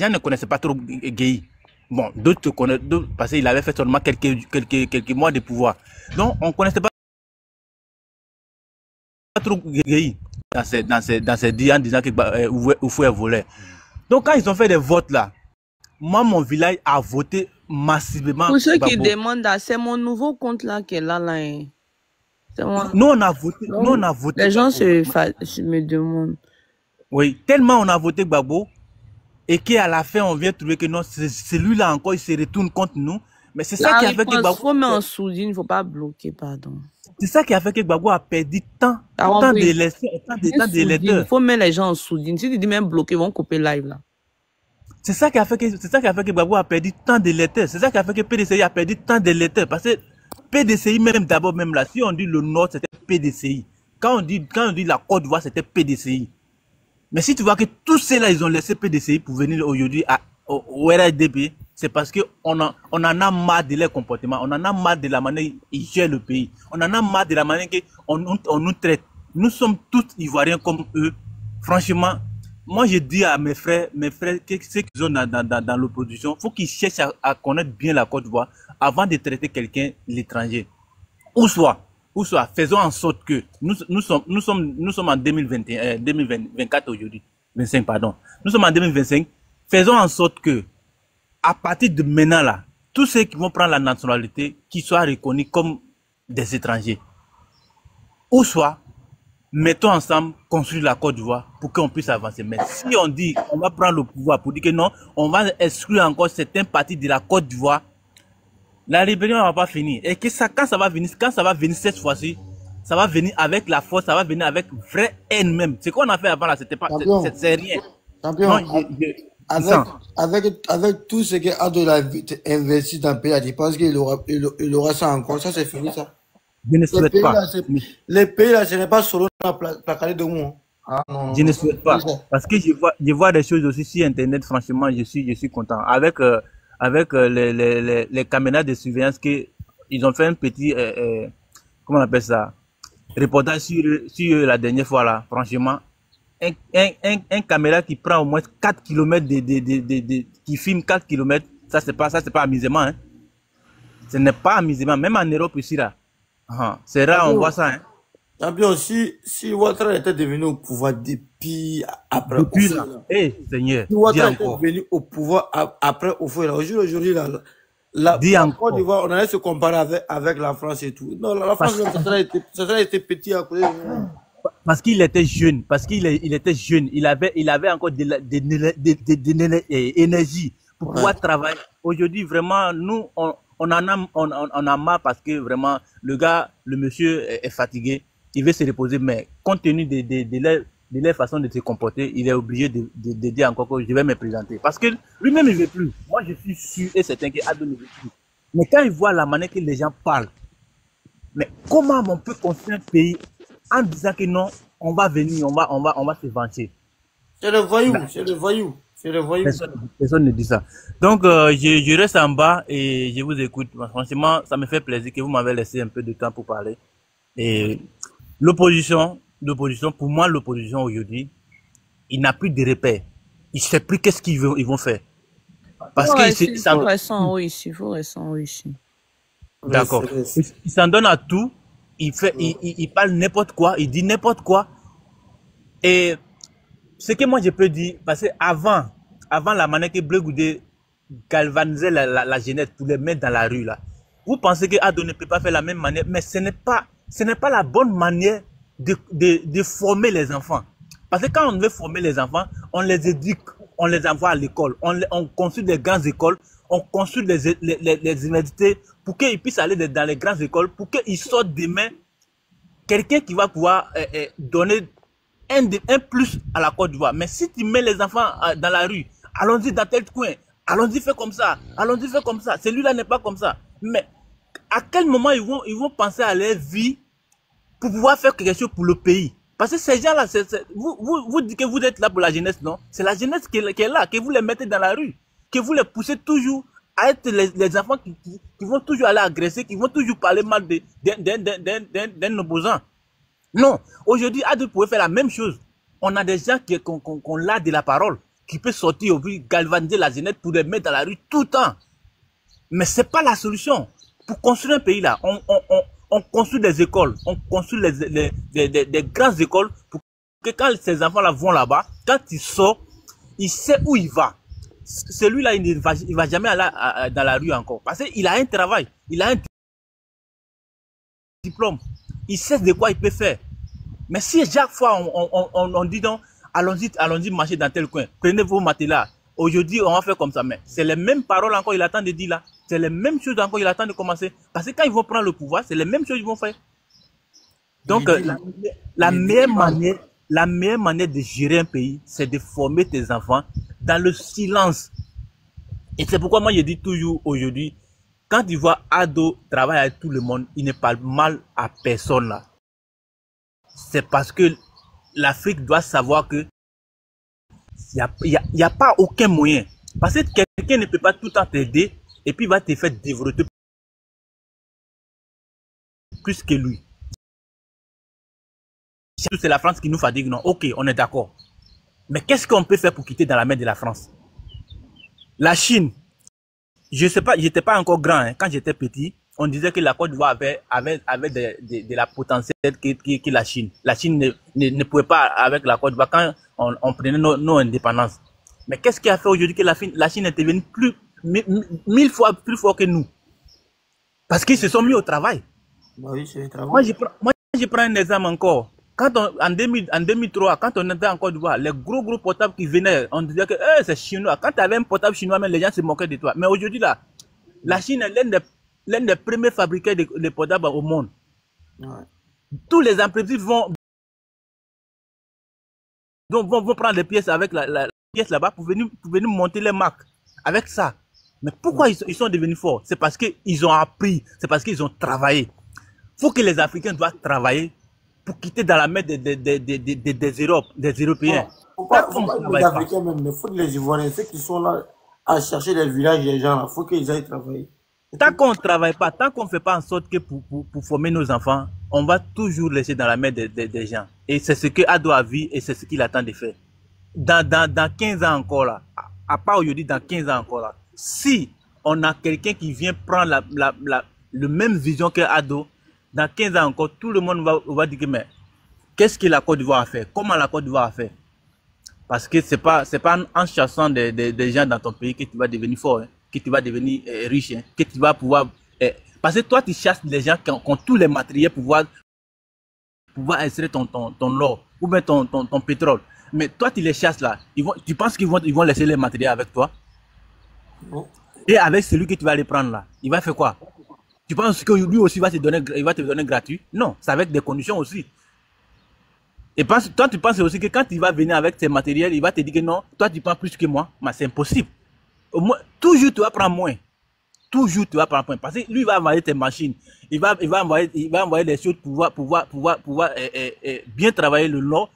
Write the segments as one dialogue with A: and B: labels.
A: gens ne connaissaient pas trop Gueye. Bon, d'autres connaissent, parce qu'il avait fait seulement quelques mois de pouvoir. Donc, on ne connaissait pas trop Gueye dans ces 10 ans disant que Oufoué volait. Donc, quand ils ont fait des votes là, moi, mon village a voté massivement.
B: Pour ceux qui demandent, c'est mon nouveau compte là qui est là.
A: Nous, on a voté.
B: Donc,
A: nous, on a voté.
B: Les gens me demandent.
A: Oui, tellement on a voté Gbagbo et qu'à la fin, on vient trouver que non, celui-là encore, il se retourne contre nous. Mais c'est ça qui a fait que Gbagbo.
B: Il faut mettre en soudine, il ne faut pas bloquer, pardon.
A: C'est ça qui a fait que Gbagbo a perdu tant d'électeurs.
B: Il faut mettre les gens en soudine. Si tu dis même bloquer, ils vont couper live là.
A: C'est ça qui a fait que Gbagbo a perdu tant d'électeurs. C'est ça qui a fait que PDCI a perdu tant d'électeurs. Parce que PDCI, même d'abord, même là, si on dit le Nord, c'était PDCI. Quand on dit la Côte d'Ivoire, c'était PDCI. Mais si tu vois que tous ceux-là, ils ont laissé PDCI pour venir aujourd'hui au RDP, c'est parce qu'on en a marre de leur comportement, on en a marre de la manière qu'ils gèrent le pays, on en a marre de la manière qu'on nous traite. Nous sommes tous Ivoiriens comme eux. Franchement, moi je dis à mes frères que ceux qui sont dans l'opposition, il faut qu'ils cherchent à connaître bien la Côte d'Ivoire avant de traiter quelqu'un l'étranger. Ou soit, faisons en sorte que nous sommes en 2024 aujourd'hui, 25 pardon. Nous sommes en 2025. Faisons en sorte que, à partir de maintenant là, tous ceux qui vont prendre la nationalité, qu'ils soient reconnus comme des étrangers. Ou soit, mettons ensemble, construire la Côte d'Ivoire pour qu'on puisse avancer. Mais si on dit, on va prendre le pouvoir pour dire que non, on va exclure encore certaines parties de la Côte d'Ivoire, la rébellion ne va pas finir. Et que ça, quand ça va venir cette fois-ci, ça va venir avec la force, ça va venir avec vraie haine même. Ce qu'on a fait avant là, c'était pas, c'est rien.
C: Champion, avec tout ce que Ado a investi dans le pays, je pense qu'il aura ça encore. Ça, c'est fini, ça.
A: Je ne souhaite pas.
C: Les pays là, ce n'est pas solo placardé de moi.
A: Ah, non, je ne souhaite pas. Parce que je vois des choses aussi sur Internet, franchement, je suis content. Avec les caméras de surveillance ils ont fait un petit, comment on appelle ça, reportage sur la dernière fois là, franchement. Un caméra qui prend au moins 4 km qui filme 4 km, ça c'est pas amusement, hein. Ce n'est pas amusement, même en Europe ici là. C'est rare, on voit ça, hein.
C: Champion, si Ouattara était devenu au pouvoir depuis après
A: depuis là, Seigneur,
C: si Ouattara était devenu au pouvoir après Oufoué, aujourd'hui là, la Côte d'Ivoire, on allait se comparer avec la France et tout. Non, la France, ça serait été petit à côté.
A: Parce qu'il était jeune, il avait encore de l'énergie pour pouvoir travailler. Aujourd'hui, vraiment, nous, on en a marre parce que vraiment, le monsieur est fatigué, il veut se reposer, mais compte tenu de leur façon de se comporter, il est obligé de dire encore que je vais me présenter. Parce que lui-même, il ne veut plus. Moi, je suis sûr et certain qu'Ado ne veut plus. Mais quand il voit la manière que les gens parlent, mais comment on peut construire un pays en disant que non, on va venir, on va se venger.
C: C'est le voyou,
A: Personne ne dit ça. Donc, je reste en bas et je vous écoute. Franchement, ça me fait plaisir que vous m'avez laissé un peu de temps pour parler. Et l'opposition, pour moi, l'opposition aujourd'hui, il n'a plus de repères. Il ne sait plus qu'est-ce qu'ils vont faire. Parce que
B: il faut rester en haut ici.
A: D'accord. Il s'en donne à tout. Il parle n'importe quoi, il dit n'importe quoi. Et ce que moi je peux dire, parce que avant la manière que Bleu Goudé galvanisait la jeunesse pour les mettre dans la rue là, vous pensez que Ado ne peut pas faire la même manière, mais ce n'est pas la bonne manière de former les enfants. Parce que quand on veut former les enfants, on les éduque, on les envoie à l'école, on construit des grandes écoles, on construit les universités pour qu'ils puissent aller dans les grandes écoles, pour qu'ils sortent demain quelqu'un qui va pouvoir donner un plus à la Côte d'Ivoire. Mais si tu mets les enfants dans la rue, allons-y dans tel coin, allons-y faire comme ça, celui-là n'est pas comme ça. Mais à quel moment ils vont penser à leur vie pour pouvoir faire quelque chose pour le pays? Parce que ces gens-là, vous dites que vous êtes là pour la jeunesse, non? C'est la jeunesse qui est là, que vous les mettez dans la rue, que vous les poussez toujours à être les enfants qui vont toujours aller agresser, qui vont toujours parler mal d'un opposant. Non, aujourd'hui, Ado pouvait faire la même chose. On a des gens qu'on l'a de la parole. qui peut sortir au plus galvaniser la jeunesse pour les mettre dans la rue tout le temps. Mais ce n'est pas la solution. Pour construire un pays là, on construit des écoles, on construit des grandes écoles pour que quand ces enfants-là vont là-bas, quand il sort, il sait où il va. Celui-là, il ne va jamais aller dans la rue encore. Parce qu'il a un travail, il a un diplôme, il sait de quoi il peut faire. Mais si chaque fois on dit donc, allons-y marcher dans tel coin, prenez vos matelas, aujourd'hui on va faire comme ça, mais c'est les mêmes paroles encore il attend de dire là, c'est les mêmes choses encore il attend de commencer. Parce que quand ils vont prendre le pouvoir, c'est les mêmes choses qu'ils vont faire. Donc la meilleure manière de gérer un pays, c'est de former tes enfants dans le silence. Et c'est pourquoi moi je dis toujours aujourd'hui, quand tu vois Ado travailler avec tout le monde, il ne parle mal à personne là. C'est parce que l'Afrique doit savoir que il n'y a pas aucun moyen. Parce que quelqu'un ne peut pas tout le temps t'aider et puis il va te faire développer plus que lui. C'est la France qui nous fatigue, non? Ok, on est d'accord. Mais qu'est-ce qu'on peut faire pour quitter dans la main de la France? La Chine, je sais pas, j'étais pas encore grand, hein. Quand j'étais petit, on disait que la Côte d'Ivoire avait de la potentiel que la Chine. La Chine ne pouvait pas avec la Côte d'Ivoire quand on prenait nos indépendances. Mais qu'est-ce qui a fait aujourd'hui que la Chine est devenue 1000 fois plus fort que nous? Parce qu'ils se sont mis au travail.
C: Bah oui, c'est le travail.
A: Moi, je prends un exemple encore. Quand en 2003, quand on était en Côte d'Ivoire, les gros portables qui venaient, on disait que c'est chinois. Quand tu avais un portable chinois, même les gens se moquaient de toi. Mais aujourd'hui, là, la Chine est l'un des premiers fabricants de portables au monde. Ouais. Tous les entreprises vont prendre les pièces avec la pièce là-bas pour venir monter les marques avec ça. Mais pourquoi ils sont devenus forts? C'est parce qu'ils ont appris, c'est parce qu'ils ont travaillé. Il faut que les Africains doivent travailler pour quitter dans la main des Européens.
C: Faut pas les Africains même, mais il faut les Ivoiriens, ceux qui sont là à chercher les villages des gens, il faut qu'ils aillent travailler.
A: Tant qu'on ne travaille pas, tant qu'on ne fait pas en sorte que pour former nos enfants, on va toujours laisser dans la main des gens. Et c'est ce que Ado a vu et c'est ce qu'il attend de faire. Dans 15 ans encore là, à part aujourd'hui, dans 15 ans encore là, si on a quelqu'un qui vient prendre le même vision que Ado, dans 15 ans encore, tout le monde va dire que mais qu'est-ce que la Côte d'Ivoire a fait? Comment la Côte d'Ivoire a fait? Parce que c'est pas en chassant des gens dans ton pays que tu vas devenir fort, hein, que tu vas devenir riche, hein, que tu vas pouvoir... parce que toi, tu chasses les gens qui ont tous les matériels pour pouvoir extraire ton or ou bien ton pétrole. Mais toi, tu les chasses là. Tu penses qu'ils vont laisser les matériels avec toi? Et avec celui que tu vas aller prendre là, il va faire quoi? Tu penses que lui aussi il va te donner gratuit? Non, c'est avec des conditions aussi. Et toi, tu penses aussi que quand il va venir avec ses matériels, il va te dire que non, toi tu prends plus que moi. Mais c'est impossible. Au moins, toujours tu vas prendre moins. Toujours tu vas prendre moins. Parce que lui il va envoyer tes machines. Il va envoyer des choses pour pouvoir bien travailler l'or.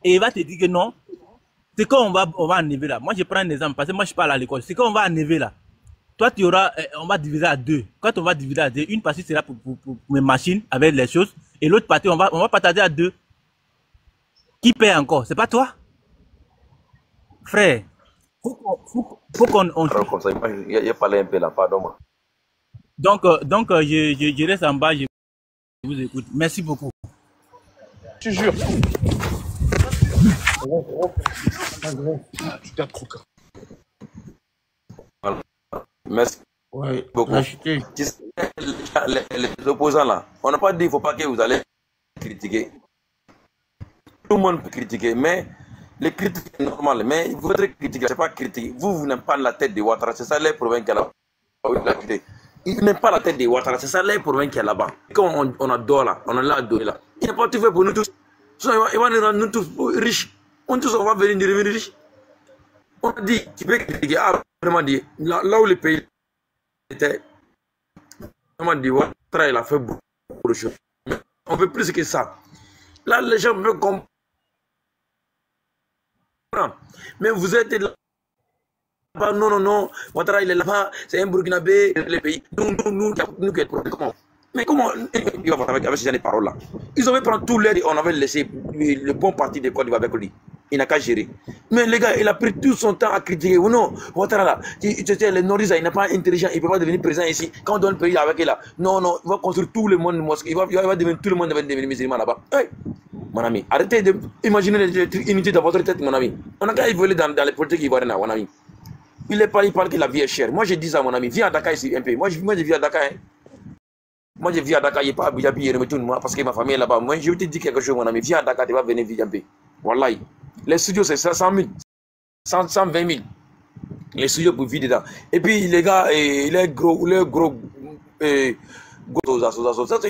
A: Et il va te dire que non, c'est quand on va enlever là. Moi je prends un exemple parce que moi je parle à l'école. C'est quand on va enlever là. Toi, on va diviser à deux. Quand on va diviser à deux, une partie sera pour mes machines avec les choses, et l'autre partie, on va partager à deux. Qui paie encore? C'est pas toi? Frère, faut qu'on...
D: Comme ça, il a parlé un peu là, pardon.
A: Donc, je reste en bas, je vous écoute. Merci beaucoup.
E: Je te jure. Tu t'as trop.
D: Merci beaucoup. Les opposants là, on n'a pas dit qu'il ne faut pas que vous allez critiquer. Tout le monde peut critiquer, mais les critiques c'est normal. Mais votre critique, ce n'est pas critiquer. Vous n'êtes pas la tête de Ouattara, c'est ça les problèmes qu'il y a là-bas. Il n'est pas la tête de Ouattara, c'est ça les problèmes qu'il y a là-bas. Quand on adore là, on a là adoré là. Il n'a pas tout fait pour nous tous. Il va nous rendre nous tous riches. On va venir devenir riches. On a dit qu'il peut critiquer. Ah, vraiment dit, là où le pays était, on a dit, Ouattara, il a fait beaucoup de choses. Mais on veut plus que ça. Là, les gens veulent comprendre. Mais vous êtes là. Non, Ouattara, il est là-bas, c'est un Burkinabé, les pays. Nous qui êtes comment? Mais comment il va avec ces paroles-là? Ils avaient pris tout l'air, on avait laissé le bon parti de Côte d'Ivoire avec lui. Il n'a qu'à gérer. Mais les gars, il a pris tout son temps à critiquer. Ou non, Ouattara là, les Nordistes, il n'est pas intelligent, il ne peut pas devenir président ici. Quand on donne le pays avec il là, non, non, il va construire tout le monde mosquée. Il va devenir, tout le monde va devenir musulman là-bas. Hey, mon ami, arrêtez d'imaginer l'unité dans votre tête, mon ami. On a qu'à évoluer dans les politiques ivoiriennes, mon ami. Il parle que la vie est chère. Moi, je dis ça, mon ami. Viens à Dakar ici un peu. Moi, je vis à Dakar. Hein. Moi, je vis à Dakar, il n'y a pas à Bijabi, il retourne moi parce que ma famille est là-bas. Moi, je vais te dire quelque chose, mon ami. Viens à Dakar, tu vas venir vivre un peu. Wallahi. Les studios, c'est 100 000, 120 000. Les studios pour vivre dedans. Et puis, les gars, il est gros, ça,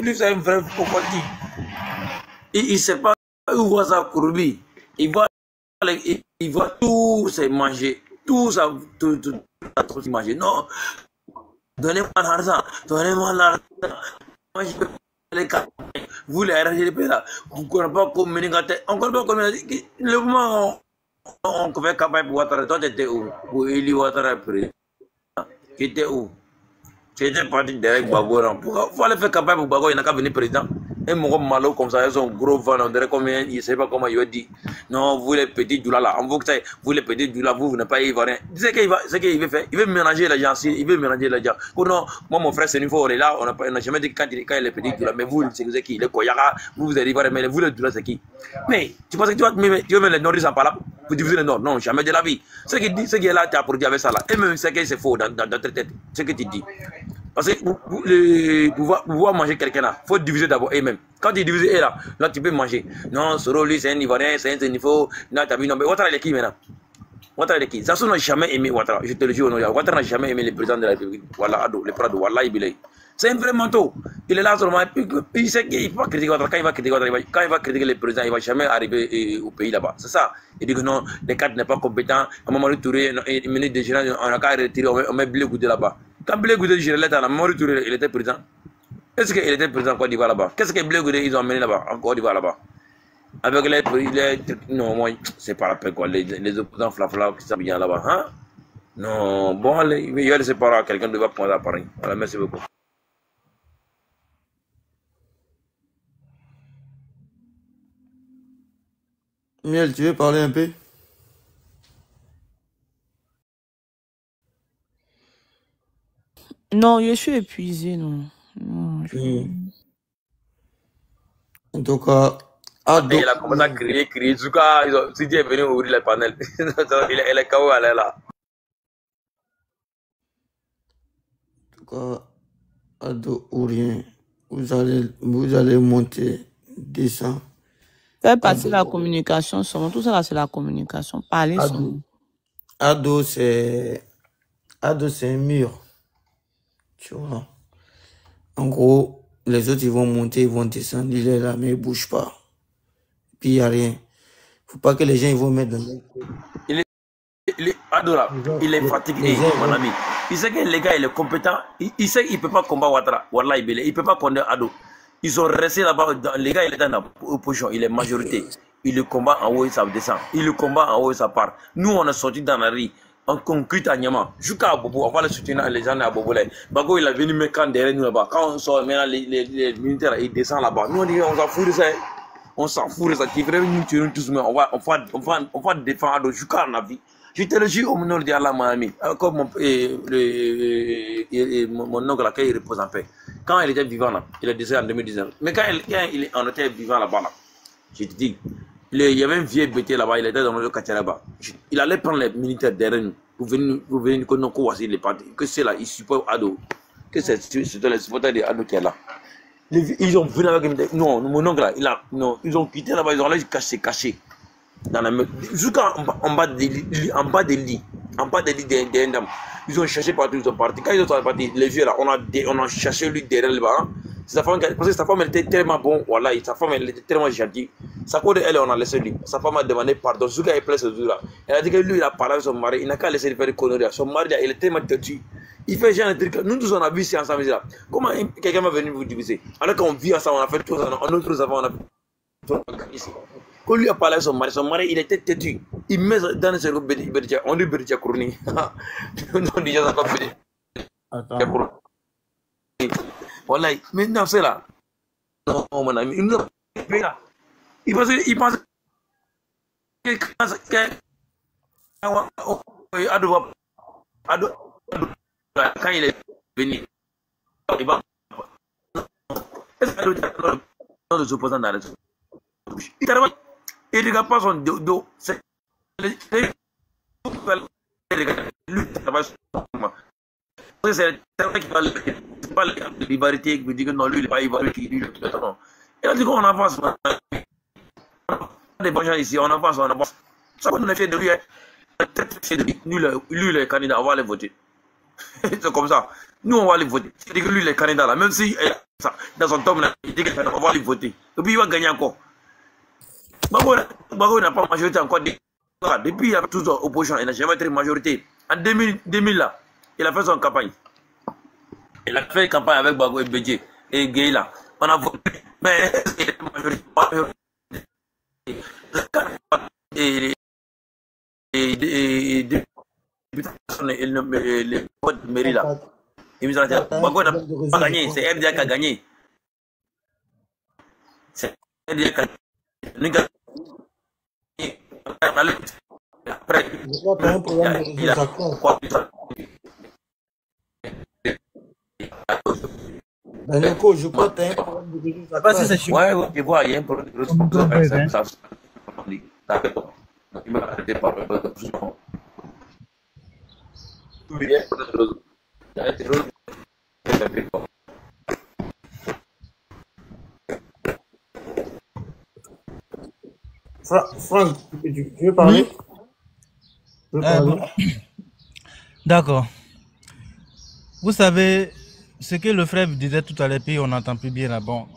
D: lui, c'est un vrai cocotti. Il ne sait pas où voit ça, Kouroubi. Il voit tout se manger. Tout ça, tout manger. Non. Donnez-moi l'argent. Donnez-moi l'argent. Moi, je peux les cartes. Vous les RGP là, vous ne connaissez pas communiquer. On ne connaît pas communiquer. Le moment où on fait campagne pour Ouattara, toi tu étais où? Pour Eli Ouattara président. Tu étais où? Tu étais parti derrière Bago. Il faut aller faire campagne pour Bago, il n'a qu'à venir président. Et mon malo comme ça, ils ont gros vent, on dirait combien, il ne sait pas comment il va dire. Non, vous les petits doula là, on veut que vous les petits doula, vous n'êtes pas ivoirien. C'est ce qu'il veut faire, il veut mélanger les gens, il veut mélanger les gens. Non, moi mon frère c'est une fois, on est là, on n'a jamais dit quand il est les petits doula, mais vous, c'est qui? Les Koyara, vous êtes ivoirien, mais vous les doula c'est qui? Mais tu penses que tu vas mettre les Nordistes en par là pour diviser les Nord? Non, jamais de la vie. Ce qu'il dit, ce qui est là, tu as produit avec ça là. Et même ce qui c'est faux dans ta tête, ce que tu dis. Parce que pour pouvoir manger quelqu'un là, il faut diviser d'abord eux-mêmes. Quand tu divises eux là, tu peux manger. Non, Soro, lui, c'est un Ivoirien, c'est un niveau. Là, tu as vu, non, mais Ouattara, il est qui maintenant? Ouattara, il est qui? Zassou n'a jamais aimé Ouattara. Je te le jure, Ouattara n'a jamais aimé le président de la République. Voilà, Ado, le Prado, Wallah, Ibilay. C'est un vrai manteau. Il est là seulement. Il sait qu'il ne faut pas critiquer Ouattara. Quand il va critiquer Ouattara, quand il va critiquer le président, il ne va jamais arriver au pays là-bas. C'est ça. Il dit que non, les cadres n'est pas compétent. À Mamadou Touré, il ministre des généraux, on a qu'à retirer, on met Blé Goudé là-bas. Quand Blé Goudé, je l'ai dit, Mamadou Touré, il était président. Est-ce qu'il était président en Côte d'Ivoire là-bas? Qu'est-ce que Blé Goudé, ils ont amené là-bas, en Côte d'Ivoire là-bas? Avec les. Non, moi, c'est pas la peine quoi. Les opposants flafla qui s'habillent là-bas. Hein? Non, bon, allez, il va laisser par là. Quelqu'un devait prendre à Paris. Voilà, merci beaucoup.
C: Miel, tu veux parler un peu?
B: Non, je suis épuisé, non.
C: En tout cas,
D: et il a commencé à crier. En tout cas, Sidi est venu ouvrir les panels. Elle est KO, elle est là.
C: En tout cas, Ado ou rien, vous allez monter, descendre.
B: Faire passer la communication seulement. Tout ça là, c'est la communication. Parler seulement.
C: Ado, c'est un mur. Tu vois. En gros, les autres, ils vont monter, ils vont descendre. Il est là, mais il ne bouge pas. Puis, il n'y a rien. Il ne faut pas que les gens ils vont mettre dans
D: il est adorable. Il est fatigué, mon ami. Il sait que les gars, il est compétent. Il sait qu'il ne peut pas combattre Ouattara. Wallah, il ne peut pas combattre Ado. Ils sont restés là-bas. Les gars, il est dans l'opposition. Il est majorité. Il le combat en haut et ça descend. Il le combat en haut et ça part. Nous, on est sortis dans la rue. On concrète à Niama. Jusqu'à Bobo, on va le soutenir les gens à Bobo. Bago, il a venu me camp derrière nous là-bas. Quand on sort, maintenant, les militaires, ils descendent là-bas. Nous, on dit, on s'en fout de ça. On s'en fout de ça. Qui vraiment nous tuer tous, mais on va défendre Ado jusqu'à la vie. Je te le jure au nom de Allah, mon ami. Comme mon oncle, là, quand il repose en paix. Quand il était vivant là, il est décédé en 2019. Mais quand on était vivant là-bas, là, je te dis, il y avait un vieux bêté là-bas, il était dans le quartier là-bas. Il allait prendre les militaires derrière nous pour venir que nous voici les partis. Que c'est là, il supporte Ado. Que c'est les supporters de Ado qui est là. Ils ont venu avec non, mon oncle là, non, ils ont quitté là-bas, ils ont allé cacher. Jusqu'en bas des lits, en bas des lits des dames. Ils ont cherché partout, ils sont partis. Quand ils sont partis, les vieux là, on a cherché lui derrière le bas. Sa femme, parce que sa femme elle était tellement bon, voilà, sa femme elle était tellement gentille. Sa code elle, on a laissé lui. Sa femme a demandé pardon. Zuka est plein ce jour là. Elle a dit que lui il a parlé avec son mari, il n'a qu'à laisser lui faire des conneries. Son mari il est tellement têtu. Il fait genre un truc. Nous tous on a vu ici ensemble là. Comment quelqu'un va venir vous diviser? Alors qu'on vit ensemble, on a fait tout ça, on nous avant on a fait ici. Quand lui a parlé à son mari il était têtu. Il met dans le cerveau, on dit Béditia Kourni. On dit ça pas Béditia. Attends. Voilà, maintenant c'est là. Non, mon ami, il pense Quand il est venu, il va. Est-ce que les opposants dans les il ne regarde pas son dos. C'est lui c'est quelqu'un qui parle de liberté, qui dit que non, lui, il n'est pas ivoirien, qui dit non. Et on dit qu'on avance. Des bons gens ici, on avance, on avance. Ça qu'on a fait de lui, lui, les candidats, on va les voter. C'est comme ça. Nous, on va les voter. C'est-à-dire que lui, les candidats, là, même si dans son tome, il dit qu'on va les voter. Et puis, il va gagner encore. Bago n'a pas majorité encore. Depuis, il y a toujours opposition, il n'a jamais été majorité. En 2000 là, il a fait son campagne. Il a fait campagne avec Bago et Bédié et Gueye là. On a voté. Mais il est majorité. Et les votes de mairie là. Bago n'a pas gagné. C'est RDA qui a gagné. C'est RDA qui a gagné. Après, il a quoi?
C: Beneko, je crois que tu as un problème de réseau.
D: Ouais, je vois, il y a un problème de réseau. Il m'a arrêté par
C: Franck, tu veux parler?
F: D'accord. Vous savez, ce que le frère disait tout à l'heure, puis on n'entend plus bien là. Bon,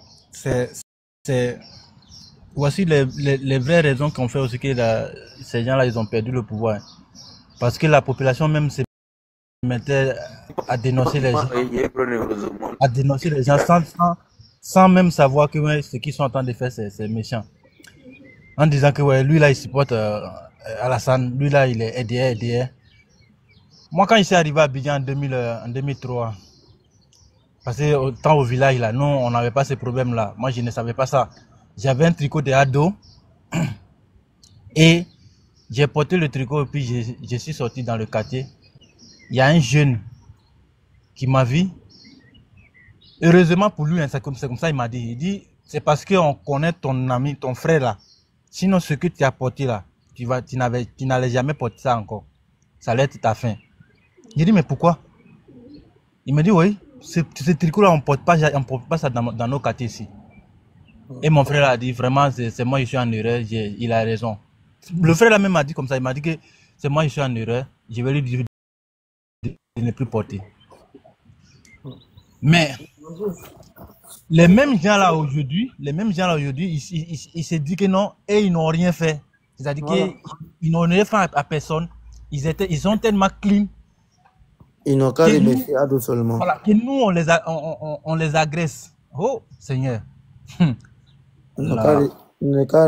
F: voici les vraies raisons qui ont fait aussi que ces gens-là, ils ont perdu le pouvoir. Parce que la population même se mettait à dénoncer les gens, sans même savoir que ouais, ce qu'ils sont en train de faire, c'est méchant. En disant que ouais, lui là, il supporte Alassane, lui là, il est aidé. Moi, quand je suis arrivé à Abidjan en 2003, parce que autant au village là, nous, on n'avait pas ces problèmes-là. Moi, je ne savais pas ça. J'avais un tricot de ado et j'ai porté le tricot et puis je suis sorti dans le quartier. Il y a un jeune qui m'a vu. Heureusement pour lui, c'est comme ça, il m'a dit. Il dit, c'est parce qu'on connaît ton ami, ton frère là. Sinon, ce que tu as porté là, tu n'allais jamais porter ça encore. Ça allait être ta fin. J'ai dit, mais pourquoi? Il me dit, oui, ce tricot-là, on ne porte pas ça dans nos quartiers ici. Et mon frère a dit, vraiment, c'est moi, je suis en erreur, il a raison. Le frère là même m'a dit comme ça, il m'a dit que c'est moi, je suis en erreur, je vais lui dire de ne plus porter. Mais les mêmes gens là aujourd'hui, ils se disent que non, et ils n'ont rien fait. C'est-à-dire qu'ils n'ont rien fait à personne. Ils sont tellement clean.
C: Ils n'ont qu'à remercier Ado seulement.
F: Voilà, que nous, on les agresse. Oh, Seigneur.
C: Ils n'ont qu'à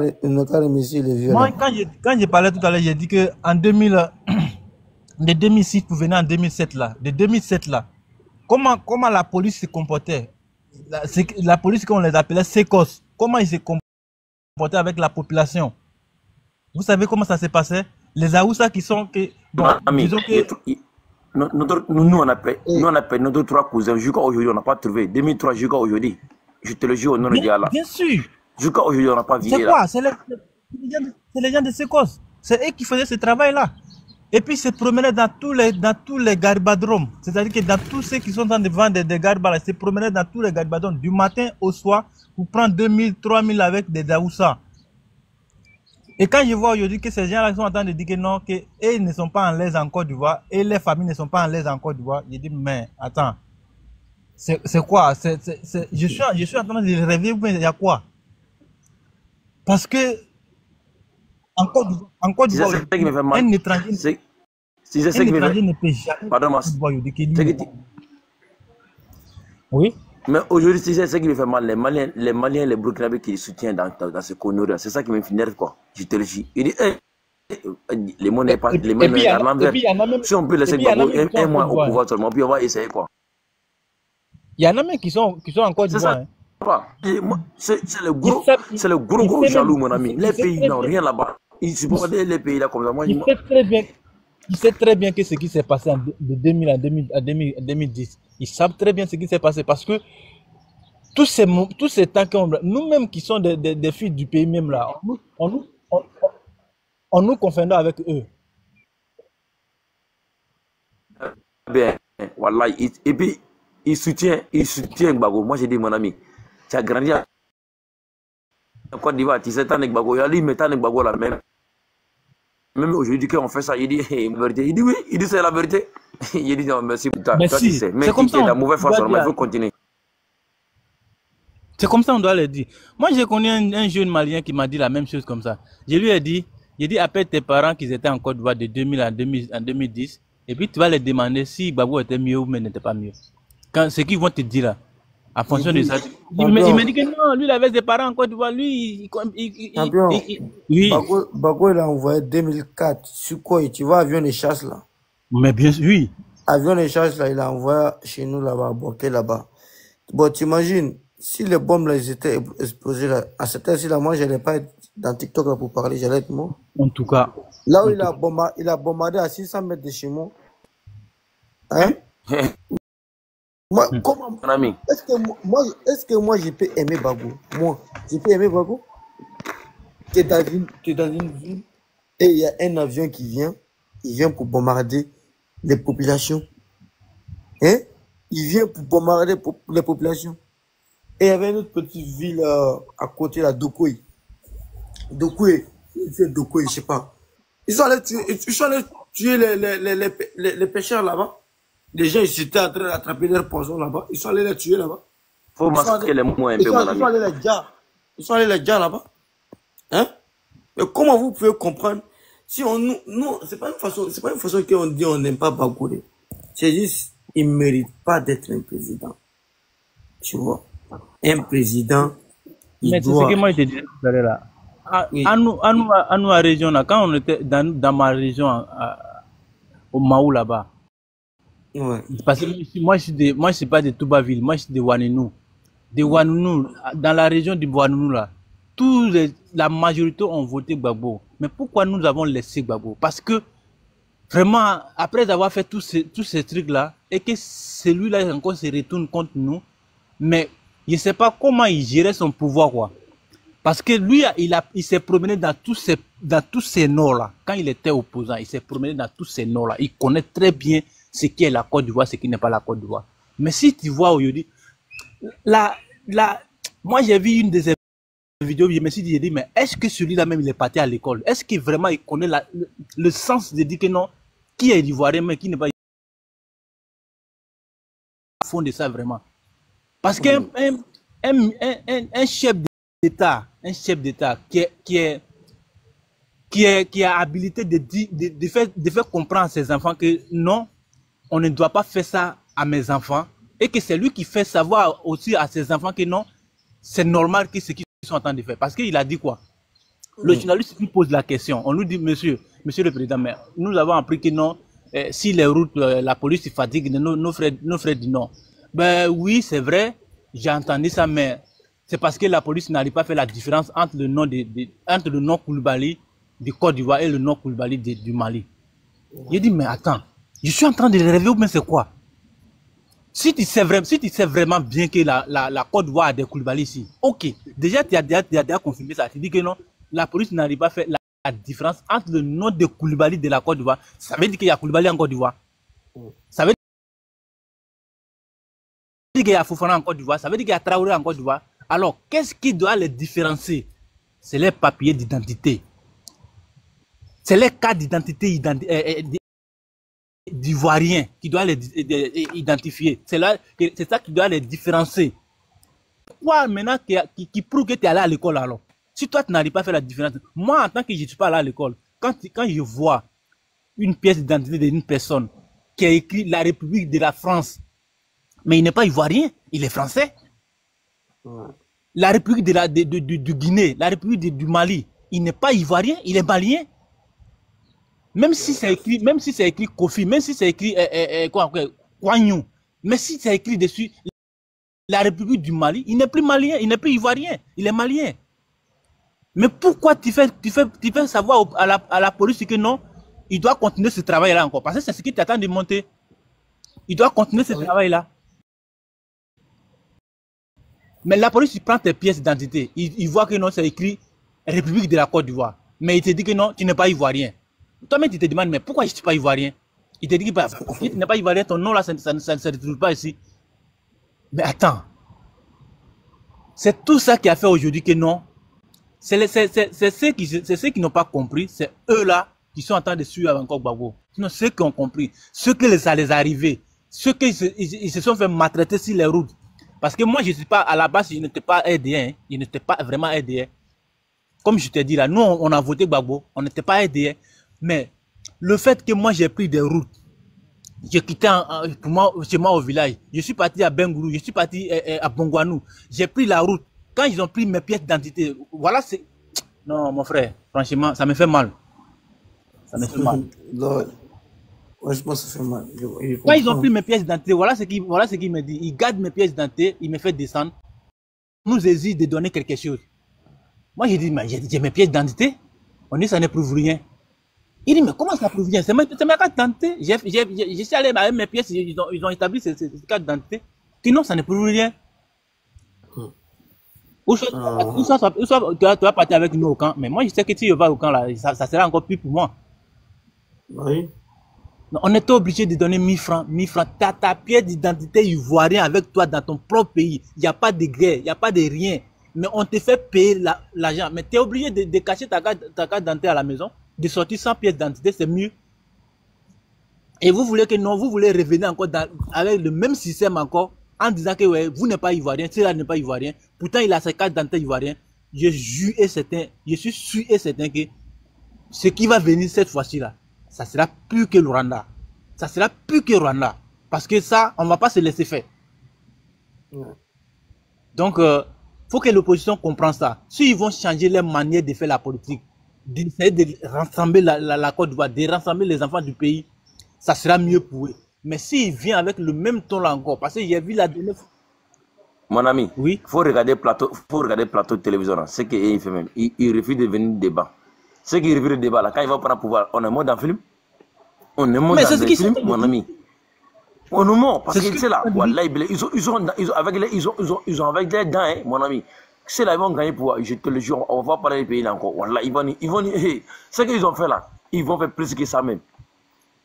C: remercier les vieux.
F: Moi, quand j'ai parlé tout à l'heure, j'ai dit que en 2006 pour venir en 2007 là, de 2007 là, comment la police se comportait, la police qu'on les appelait SECOS, comment ils se comportaient avec la population. Vous savez comment ça s'est passé? Les Aoussa qui sont que, bon, disons que
D: nous on appelle nos 3 cousins jusqu'à aujourd'hui on n'a pas trouvé 2003 jusqu'à aujourd'hui. Je te le jure au nom de Allah.
F: Bien sûr.
D: Jusqu'à aujourd'hui on n'a pas vu.
F: C'est quoi? C'est les gens de SECOS. C'est eux qui faisaient ce travail là. Et puis, ils se promenaient dans tous les garbadromes. C'est-à-dire que dans tous ceux qui sont en train de vendre des garbas, ils se promenaient dans tous les garbadromes, du matin au soir, pour prendre 2000, 3000 avec des Daoussa. Et quand je vois aujourd'hui que ces gens-là sont en train de dire que non, qu'ils ne sont pas en l'aise en Côte d'Ivoire, et les familles ne sont pas en l'aise en Côte d'Ivoire, je dis, mais attends, c'est quoi? Je suis en train de rêver, mais il y a quoi? Parce que, en Côte d'Ivoire, un étranger ne peut jamais. Oui.
D: Mais aujourd'hui, c'est ça qui me fait mal. Les Maliens, les Burkinabés qui soutiennent dans ce connerie. C'est ça qui me finit quoi. Je te le dis. Il dit, les monnaies pas. Les monnaies à l'envers. Si on peut laisser un mois au pouvoir seulement, puis on va essayer quoi.
F: Il y en a même qui sont en Côte d'Ivoire.
D: C'est le gros jaloux, mon ami. Les pays n'ont rien là-bas. il supportait les pays là comme ça. Moi,
F: Il sait très bien, il sait très bien que ce qui s'est passé de 2000 à 2010. Ils savent très bien ce qui s'est passé parce que tous ces temps nous-mêmes qui sommes des filles du pays même là, on nous confondant avec eux.
D: bien, voilà. Et puis, il soutient Gbagbo. Moi, j'ai dit, mon ami, tu as grandi en Côte d'Ivoire, tu sais, t'as Gbagbo. Il a dit, mais t'as Gbagbo là même. Même aujourd'hui, quand on fait ça, il dit, la vérité. Il dit, oui, il dit, c'est la vérité. Il dit, non, merci pour toi.
F: Mais
D: toi,
F: si,
D: tu sais. Mais
F: c'est comme
D: qui
F: ça.
D: est la mauvaise façon, mais il faut continuer.
F: C'est comme ça on doit le dire. Moi, j'ai connu un jeune Malien qui m'a dit la même chose comme ça. Je lui ai dit, appelle tes parents qui étaient en Côte d'Ivoire de 2000 à 2010, et puis tu vas les demander si Gbagbo était mieux ou n'était pas mieux. Ce qu'ils vont te dire là, en fonction de ça. Il m'a dit que non, lui, il avait des parents en Côte d'Ivoire, lui,
C: oui. Gbagbo, il a envoyé 2004. Sur quoi? Tu vois, avion de chasse là.
F: Mais bien sûr, oui.
C: Avion de chasse là, il a envoyé chez nous là-bas, bloqué là-bas. Bon, tu imagines, si les bombes là, ils étaient explosées là, à cette heure-ci là, moi, je n'allais pas être dans TikTok là pour parler, j'allais être mort.
F: En tout cas.
C: Là où il a bombardé à 600 mètres de chez moi. Hein? Moi, comment? Est-ce que moi, je peux aimer Gbagbo? Moi, je peux aimer Gbagbo? Tu es dans une ville et il y a un avion qui vient, il vient pour bombarder les populations. Hein? Il vient pour bombarder les populations. Et il y avait une autre petite ville à côté, là, Dokoui. Dokoui, je sais pas. Ils sont allés tuer les pêcheurs là-bas. Les gens, ils étaient en train d'attraper leurs poissons là-bas. Ils sont allés les tuer là-bas.
D: Faut masquer les mots un peu, mon ami.
C: Ils sont allés les gars là-bas. Hein? Mais comment vous pouvez comprendre si nous, c'est pas une façon qu'on dit on n'aime pas Gbagbo. C'est juste, il mérite pas d'être un président. Tu vois? Un président,
F: mais c'est ce que moi je te disais tout à l'heure là. À nous, à région là, quand on était dans ma région, au Maou là-bas.
C: Ouais.
F: Parce que moi je suis pas de Toubaville, moi je suis de Ouanounou. De Ouanounou, dans la région de Ouanounou là, la majorité ont voté Gbagbo. Mais pourquoi nous avons laissé Gbagbo? Parce que vraiment, après avoir fait tous ces trucs là, et que celui-là encore se retourne contre nous, mais je sais pas comment il gérait son pouvoir quoi. Parce que lui, il s'est promené dans tous ces nords là. Quand il était opposant, il s'est promené dans tous ces nords là. Il connaît très bien ce qui est la Côte d'Ivoire, ce qui n'est pas la Côte d'Ivoire. Mais si tu vois aujourd'hui, moi j'ai vu une de ces vidéos, je me suis dit, mais est-ce que celui-là même il est parti à l'école? Est-ce que vraiment il connaît le sens de dire que non, qui est ivoirien mais qui n'est pas au fond de ça vraiment? Parce qu'un chef d'État, qui a habilité de faire comprendre à ses enfants que non, on ne doit pas faire ça à mes enfants, et que c'est lui qui fait savoir aussi à ses enfants que non, c'est normal que ce qu'ils sont en train de faire. Parce qu'il a dit quoi? Le journaliste lui pose la question. On nous dit, monsieur le président, mais nous avons appris que non, si les routes, la police se fatigue, nos frères disent non. Ben oui, c'est vrai, j'ai entendu ça, mais c'est parce que la police n'arrive pas à faire la différence entre le nom Koulibaly du Côte d'Ivoire et le nom Koulibaly du Mali. Il dit, mais attends, je suis en train de les rêver ou bien c'est quoi? Si tu sais vraiment bien que la Côte d'Ivoire a des Koulibaly ici, ok, déjà tu as déjà confirmé ça, tu dis que non, la police n'arrive pas à faire la différence entre le nom de Koulibaly de la Côte d'Ivoire, ça veut dire qu'il y a Koulibaly en Côte d'Ivoire. Ça veut dire qu'il y a Fofana en Côte d'Ivoire, ça veut dire qu'il y a Traoré en Côte d'Ivoire. Alors, qu'est-ce qui doit les différencier? C'est les papiers d'identité. C'est les cartes d'identité d'Ivoiriens qui doit les identifier. C'est ça qui doit les différencier. Quoi maintenant qui prouve que tu es allé à l'école alors? Si toi tu n'arrives pas à faire la différence, moi en tant que je ne suis pas allé à l'école, quand je vois une pièce d'identité d'une personne qui a écrit la République de la France, mais il n'est pas ivoirien, il est français. La République du Guinée, la République du Mali, il n'est pas ivoirien, il est malien. Même si c'est écrit Kofi, même si c'est écrit Kwanyou, mais si c'est écrit dessus la République du Mali, il n'est plus malien, il n'est plus ivoirien, il est malien.
A: Mais pourquoi tu fais savoir à la police que non, il doit continuer ce travail-là encore? Parce que c'est ce qui t'attend de monter. Il doit continuer ce travail-là. Mais la police, il prend tes pièces d'identité. Il voit que non, c'est écrit République de la Côte d'Ivoire. Mais il te dit que non, tu n'es pas ivoirien. Toi-même, tu te demandes, mais pourquoi je ne suis pas ivoirien? Il te dit que si tu n'es pas ivoirien, ton nom là, ça ne se retrouve pas ici. Mais attends. C'est tout ça qui a fait aujourd'hui que non. C'est ceux qui n'ont pas compris, c'est eux-là qui sont en train de suivre encore Gbagbo. Sinon, ceux qui ont compris, ceux qui ça les arrivés, ceux qui ils se sont fait maltraiter sur les routes. Parce que moi, je ne suis pas, à la base, je n'étais pas aidé, hein. Je n'étais pas vraiment aidé. Hein. Comme je t'ai dit là, nous, on a voté Gbagbo, on n'était pas aidé. Hein. Mais le fait que moi, j'ai pris des routes, j'ai quitté chez moi au village, je suis parti à Bengourou, je suis parti à Bongwanou, j'ai pris la route. Quand ils ont pris mes pièces d'identité, voilà, c'est... Non, mon frère, franchement, ça me fait mal. Ça me fait mal.
C: Ouais, je pense que ça fait mal.
A: Quand ils ont pris mes pièces d'identité, voilà ce qu'il me dit. Ils gardent mes pièces d'identité, ils me font descendre. Nous hésite de donner quelque chose. Moi, j'ai dit, mais j'ai mes pièces d'identité. On dit, ça ne prouve rien. Il dit, mais comment ça prouve rien? C'est ma carte d'identité. Je suis allé avec mes pièces, ils ont établi cette carte d'identité. Sinon, ça ne prouve rien. Ou soit tu vas partir avec nous au camp. Mais moi, je sais que si je vais au camp, là, ça sera encore plus pour moi.
C: Oui.
A: On était obligé de donner 1000 francs. 1000 francs. Tu as ta pièce d'identité ivoirienne avec toi dans ton propre pays. Il n'y a pas de guerre, il n'y a pas de rien. Mais on te fait payer l'argent. Mais tu es obligé de cacher ta carte d'identité à la maison, de sortir sans pièce d'identité, c'est mieux. Et vous voulez que non, vous voulez revenir encore avec le même système encore, en disant que ouais, vous n'êtes pas ivoirien, celui-là n'est pas ivoirien. Pourtant, il a sa carte d'identité ivoirienne. Je suis sûr et certain que ce qui va venir cette fois-ci là, ça sera plus que le Rwanda. Ça sera plus que le Rwanda. Parce que ça, on ne va pas se laisser faire. Ouais. Donc, faut que l'opposition comprenne ça. S'ils vont changer leur manière de faire la politique, d'essayer de rassembler la Côte d'Ivoire, de rassembler les enfants du pays, ça sera mieux pour eux. Mais s'ils viennent avec le même ton là encore, parce que j'ai vu la dernière fois.
D: Mon ami,
A: oui.
D: Faut regarder plateau de télévision. C'est qu'il fait même. Il refuse de venir débat. Ce qui refuse le débat là, quand il va prendre le pouvoir, on est mort dans le film. On est mort dans le film, mon ami. On est mort parce que c'est là. Voilà, ils ont avec les dents, hein, mon ami. C'est là ils vont gagner pouvoir. Je te le jure, on va parler des pays là encore. Voilà, ils vont ce qu'ils ont fait là, ils vont faire plus que ça même.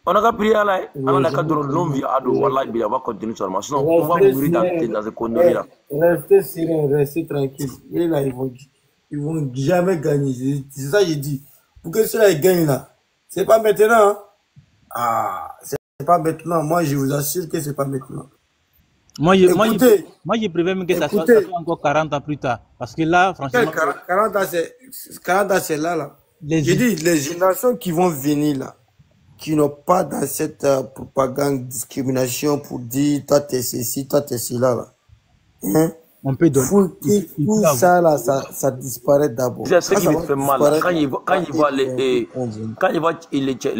D: On a prié à là, on a qu'à donner longue vie à dos. Voilà, on va continuer seulement. Sinon, on va mourir dans ces conneries là.
C: Restez serein, restez tranquille. Et là, ils vont jamais gagner. C'est ça que je dis. Pour que cela gagne là, c'est pas maintenant. Hein? Ah, c'est pas maintenant. Moi, je vous assure que c'est pas maintenant.
A: Moi, je préfère même que ça soit encore 40 ans plus tard. Parce que là, franchement...
C: 40 ans, c'est là. Je dis, les générations qui vont venir là, qui n'ont pas dans cette propagande, discrimination pour dire, toi t'es ceci, toi t'es cela là. Hein? On peut donner. Tout ça là, ça disparaît d'abord.
D: C'est ce qui me fait mal. Quand il voit les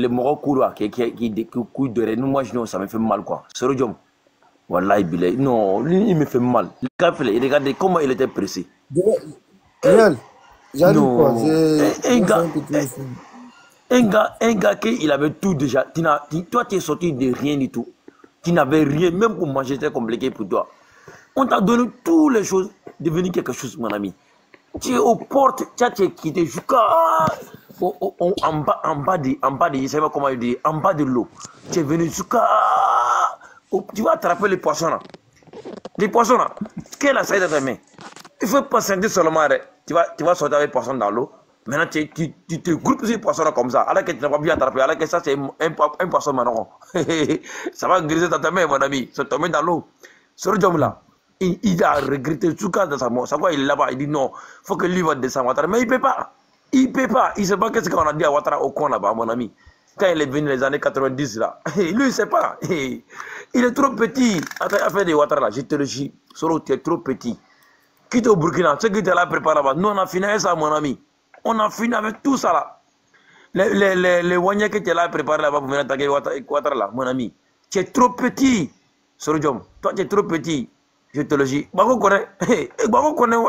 D: Morocco là, qui couillent de nous, moi ça me fait mal quoi. C'est le job. Voilà, non, lui il me fait mal. Regardez comment il était pressé.
C: Réal, j'arrive quoi.
D: Un gars qui avait tout déjà. Toi tu es sorti de rien du tout. Tu n'avais rien, même pour manger c'était compliqué pour toi. On t'a donné toutes les choses, devenir quelque chose, mon ami. Tu es aux portes, tu as quitté jusqu'à en bas de, je sais pas comment il dit, en bas de l'eau. Tu es venu jusqu'à, tu vas attraper les poissons là. Les poissons là, quelle a ça dans ta main? Il faut pas sentir seulement, tu vas sortir avec les poissons dans l'eau. Maintenant, tu te groupes ces poissons là comme ça, alors que tu n'as pas bien attrapé, alors que ça c'est un poisson marron. Ça va griser dans ta main, mon ami, ça tombe dans l'eau. Ce job là. Il a regretté tout cas dans sa mort. Ça quoi il est là-bas, il dit non, faut que lui va descendre Ouattara. Mais il peut pas. Il peut pas. Il sait pas qu'est-ce qu'on a dit à Ouattara au coin là-bas, mon ami. Quand il est venu les années 90 là. Lui il sait pas. Il est trop petit. Affaire de Ouattara là, je te le dis. Solo, tu es trop petit. Quitte au Burkina, ce qui était là préparé là-bas. Nous on a fini avec ça, mon ami. On a fini avec tout ça là. Les Wanyas qui étaient là préparés là-bas pour venir attaquer Ouattara là, mon ami. Tu es trop petit. Solo Diom, toi tu es trop petit. Je te le dis. Bako connaît,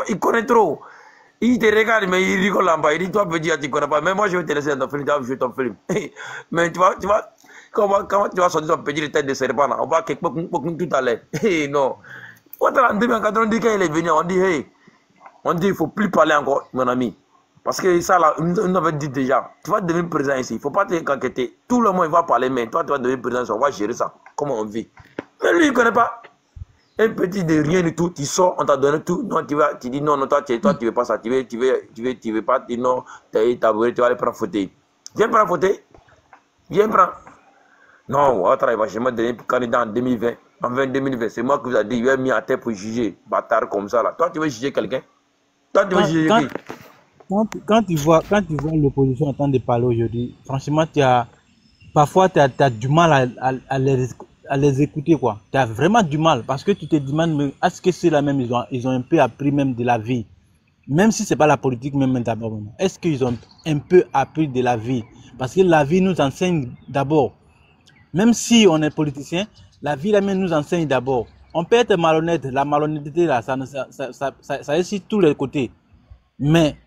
D: il connaît trop. Il te regarde, mais il rigole en bas. Il dit, toi, petit, tu ne connais pas. Mais moi, je vais te laisser dans ton film, tu vas jouer ton film. Mais tu vois, comment tu vas sortir ton petit de tête de serpent là? On va quelque chose tout à l'heure. Non. En 2014, on dit qu'il est venu, on dit, hey, il ne faut plus parler encore, mon ami. Parce que ça, là, on avait dit déjà, tu vas devenir président ici. Il ne faut pas t'inquiéter. Tout le monde il va parler, mais toi, tu vas devenir président, on va gérer ça. Comment on vit. Mais lui, il ne connaît pas. Un petit de rien du tout, tu sors, on t'a donné tout. Non, tu dis non, toi, tu veux pas ça. Tu veux pas, tu dis non, tu vas aller prendre fauteuil. Viens prendre fauteuil. Viens prendre. Non, Ouattara, il va jamais donner candidat en 2020. En 2020, c'est moi qui vous ai dit, il est mis à terre pour juger, bâtard comme ça là. Toi, tu veux juger quelqu'un? Toi, tu veux juger qui?
F: Quand tu vois l'opposition en train de parler aujourd'hui, franchement, parfois tu as du mal à les écouter, quoi. Tu as vraiment du mal parce que tu te demandes, mais est-ce que c'est la même, ils ont un peu appris même de la vie, même si c'est pas la politique même d'abord. Est-ce qu'ils ont un peu appris de la vie? Parce que la vie nous enseigne d'abord. Même si on est politicien, la vie la même nous enseigne d'abord. On peut être malhonnête, la malhonnêteté là, ça est tous les côtés. Mais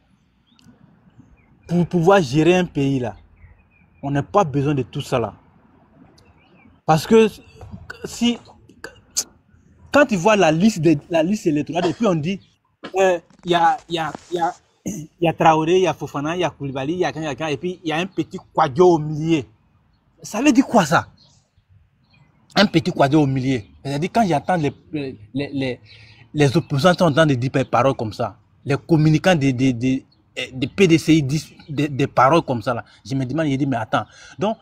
F: pour pouvoir gérer un pays là, on n'a pas besoin de tout ça là. Parce que quand tu vois la liste électorale, et puis on dit, il y a Traoré, il y a Fofana, il y a Koulibaly, il y a quelqu'un, et puis il y a un petit quadro au milieu. Ça veut dire quoi ça? Un petit quadro au milieu. C'est-à-dire quand j'entends les opposants sont en train de dire des paroles comme ça, les communicants des PDCI disent des paroles comme ça là. Je me demande, je dis mais attends. Donc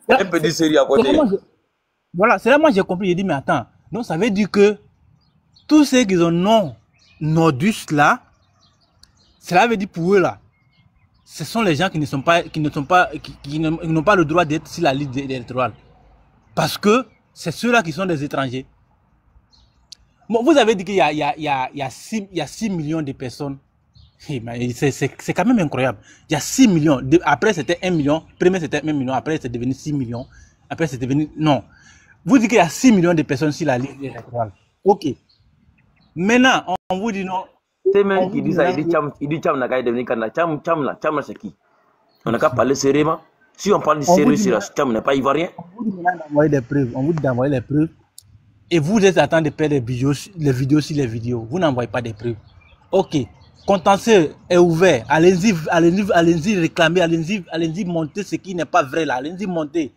D: un petit série à côté.
F: Voilà, c'est là moi j'ai compris, j'ai dit mais attends. Donc ça veut dire que tous ceux qui ont non nordus là, cela veut dire pour eux là, ce sont les gens qui n'ont pas le droit d'être sur la liste électorale. Parce que c'est ceux-là qui sont des étrangers. Bon, vous avez dit qu'il y a 6 millions de personnes. C'est quand même incroyable. Il y a 6 millions. Après, c'était 1 million. Premier, c'était 1 million. Après, c'est devenu 6 millions. Après, c'est devenu... Non. Vous dites qu'il y a 6 millions de personnes sur la liste électorale. OK. Maintenant, on vous dit non.
D: C'est même qui dit ça. Il dit Cham n'a qu'à devenir candidat. Cham, c'est qui? On n'a qu'à parler sérieusement. Si on parle de sérieux sur la Cham n'est pas ivoirien.
F: On vous dit d'envoyer des preuves. On vous dit d'envoyer les preuves. Et vous êtes en train de faire les vidéos sur les vidéos. Vous n'envoyez pas des preuves. OK. Contentieux est ouvert. Allez-y réclamer. Allez-y monter ce qui n'est pas vrai là. Allez-y monter.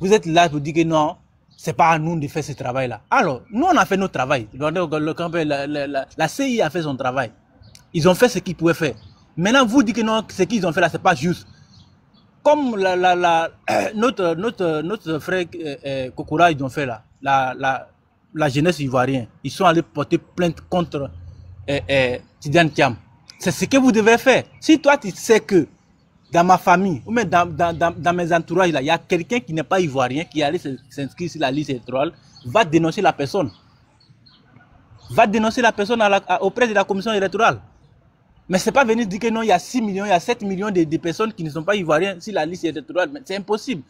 F: Vous êtes là pour dire que non, c'est pas à nous de faire ce travail-là. Alors, nous on a fait notre travail. La CI a fait son travail. Ils ont fait ce qu'ils pouvaient faire. Maintenant, vous dites que non, ce qu'ils ont fait là, c'est pas juste. Comme notre frère Kokora, ils ont fait là, la jeunesse ivoirienne, ils sont allés porter plainte contre Tidiane Thiam. C'est ce que vous devez faire. Si toi tu sais que dans ma famille, ou même dans mes entourages, il y a quelqu'un qui n'est pas ivoirien, qui est allé s'inscrire sur la liste électorale, va dénoncer la personne. Va dénoncer la personne auprès de la commission électorale. Mais ce n'est pas venir dire que non, il y a 6 millions, il y a 7 millions de personnes qui ne sont pas ivoiriennes sur la liste électorale. C'est impossible.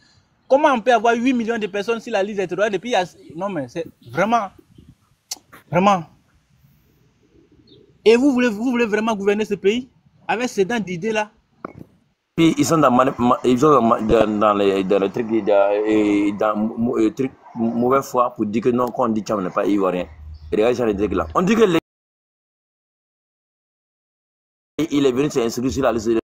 F: Comment on peut avoir 8 millions de personnes sur la liste électorale et puis il y a... Non, mais c'est vraiment... Vraiment. Et vous voulez vraiment gouverner ce pays avec ces dents d'idées là?
D: Puis ils sont dans les trucs mauvais foi pour dire que non, quand on dit Cham n'est pas ivoirien. Et regarde les trucs là. On dit que il est venu s'inscrire sur la liste.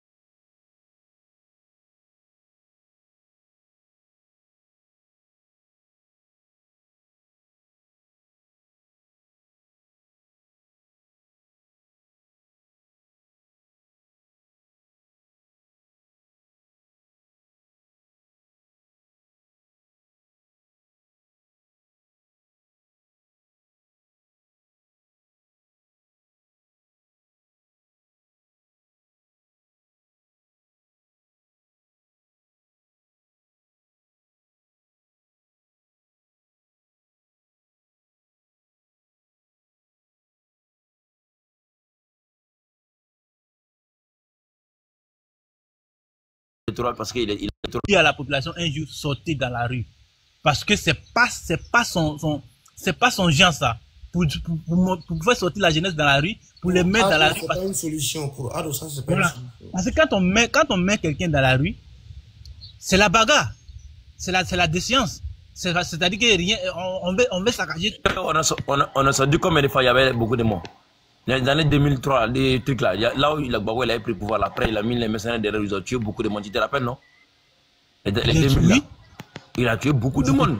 D: Parce qu'il est
F: dit à la population un jour sortez dans la rue parce que c'est pas son genre ça. pour faire sortir la jeunesse dans la rue, pour les mettre dans la rue.
C: C'est pas une solution pour Ado, ça c'est pas
F: Voilà.
C: une solution.
F: Parce que quand on met quelqu'un dans la rue, c'est la bagarre, c'est la défiance. C'est-à-dire que rien, on veut saccager.
D: On a sorti combien de fois il y avait beaucoup de morts. Dans les années 2003, les trucs là, là où il avait pris le pouvoir, après il a mis les mercenaires derrière, ils ont tué beaucoup de monde. Tu te rappelles, non? Les 2000 là, il a tué beaucoup de monde.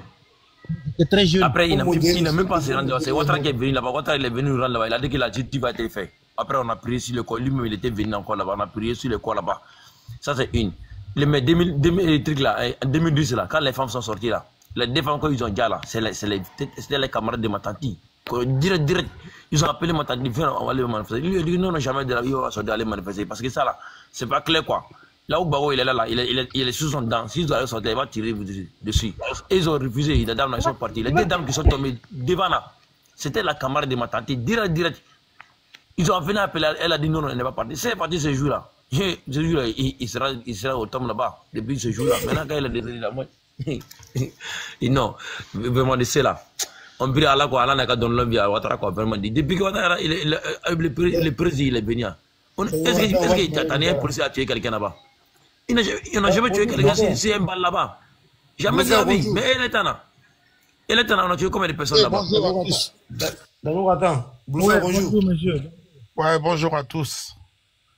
F: C'est très jeune.
D: Après, il n'a même pas se rendu. C'est Ouattara qui est venu là-bas. Ouattara, il est venu rendre là-bas. Il a dit que la justice va être faite. Après, on a prié sur le corps. Lui-même, il était venu encore là-bas. On a prié sur le corps là-bas. Ça, c'est une. Mais 2000 trucs là, en 2010 là, quand les femmes sont sorties là, les deux femmes qu'ils ont déjà là, c'était les camarades de ma tante. Direct, ils ont appelé ma tante, on va aller manifester. Lui, il a dit non, jamais de la vie, on va sortir aller manifester. Parce que ça là, c'est pas clair quoi. Là où Bago il est là, il est sous son dent. S'ils doivent sortir, il va tirer dessus. Et ils ont refusé, les dames ils sont partis. Les deux dames qui sont tombées devant là, c'était la camarade de ma tante, direct. Ils ont venu appeler, elle a dit non, elle n'est pas partie. C'est parti ce jour-là. Ce jour-là, il sera au tombe là-bas, depuis ce jour-là. Maintenant, quand elle est décédée là, moi, non, vraiment, c'est là. On prie à Allah, quoi, Allah n'a qu'à donner l'envie à Ouattara, quoi, vraiment dit. Depuis que Ouattara, le président, il est venu. Est-ce que t'as un policier à tuer quelqu'un là-bas? Il n'a jamais tué quelqu'un, c'est un balle là-bas. Jamais de la vie. Mais elle est là. Elle est là, on a tué combien de personnes là-bas?
C: D'abord, attends.
F: Ouais,
C: Bonjour.
F: bonjour, monsieur.
E: Ouais, bonjour à tous.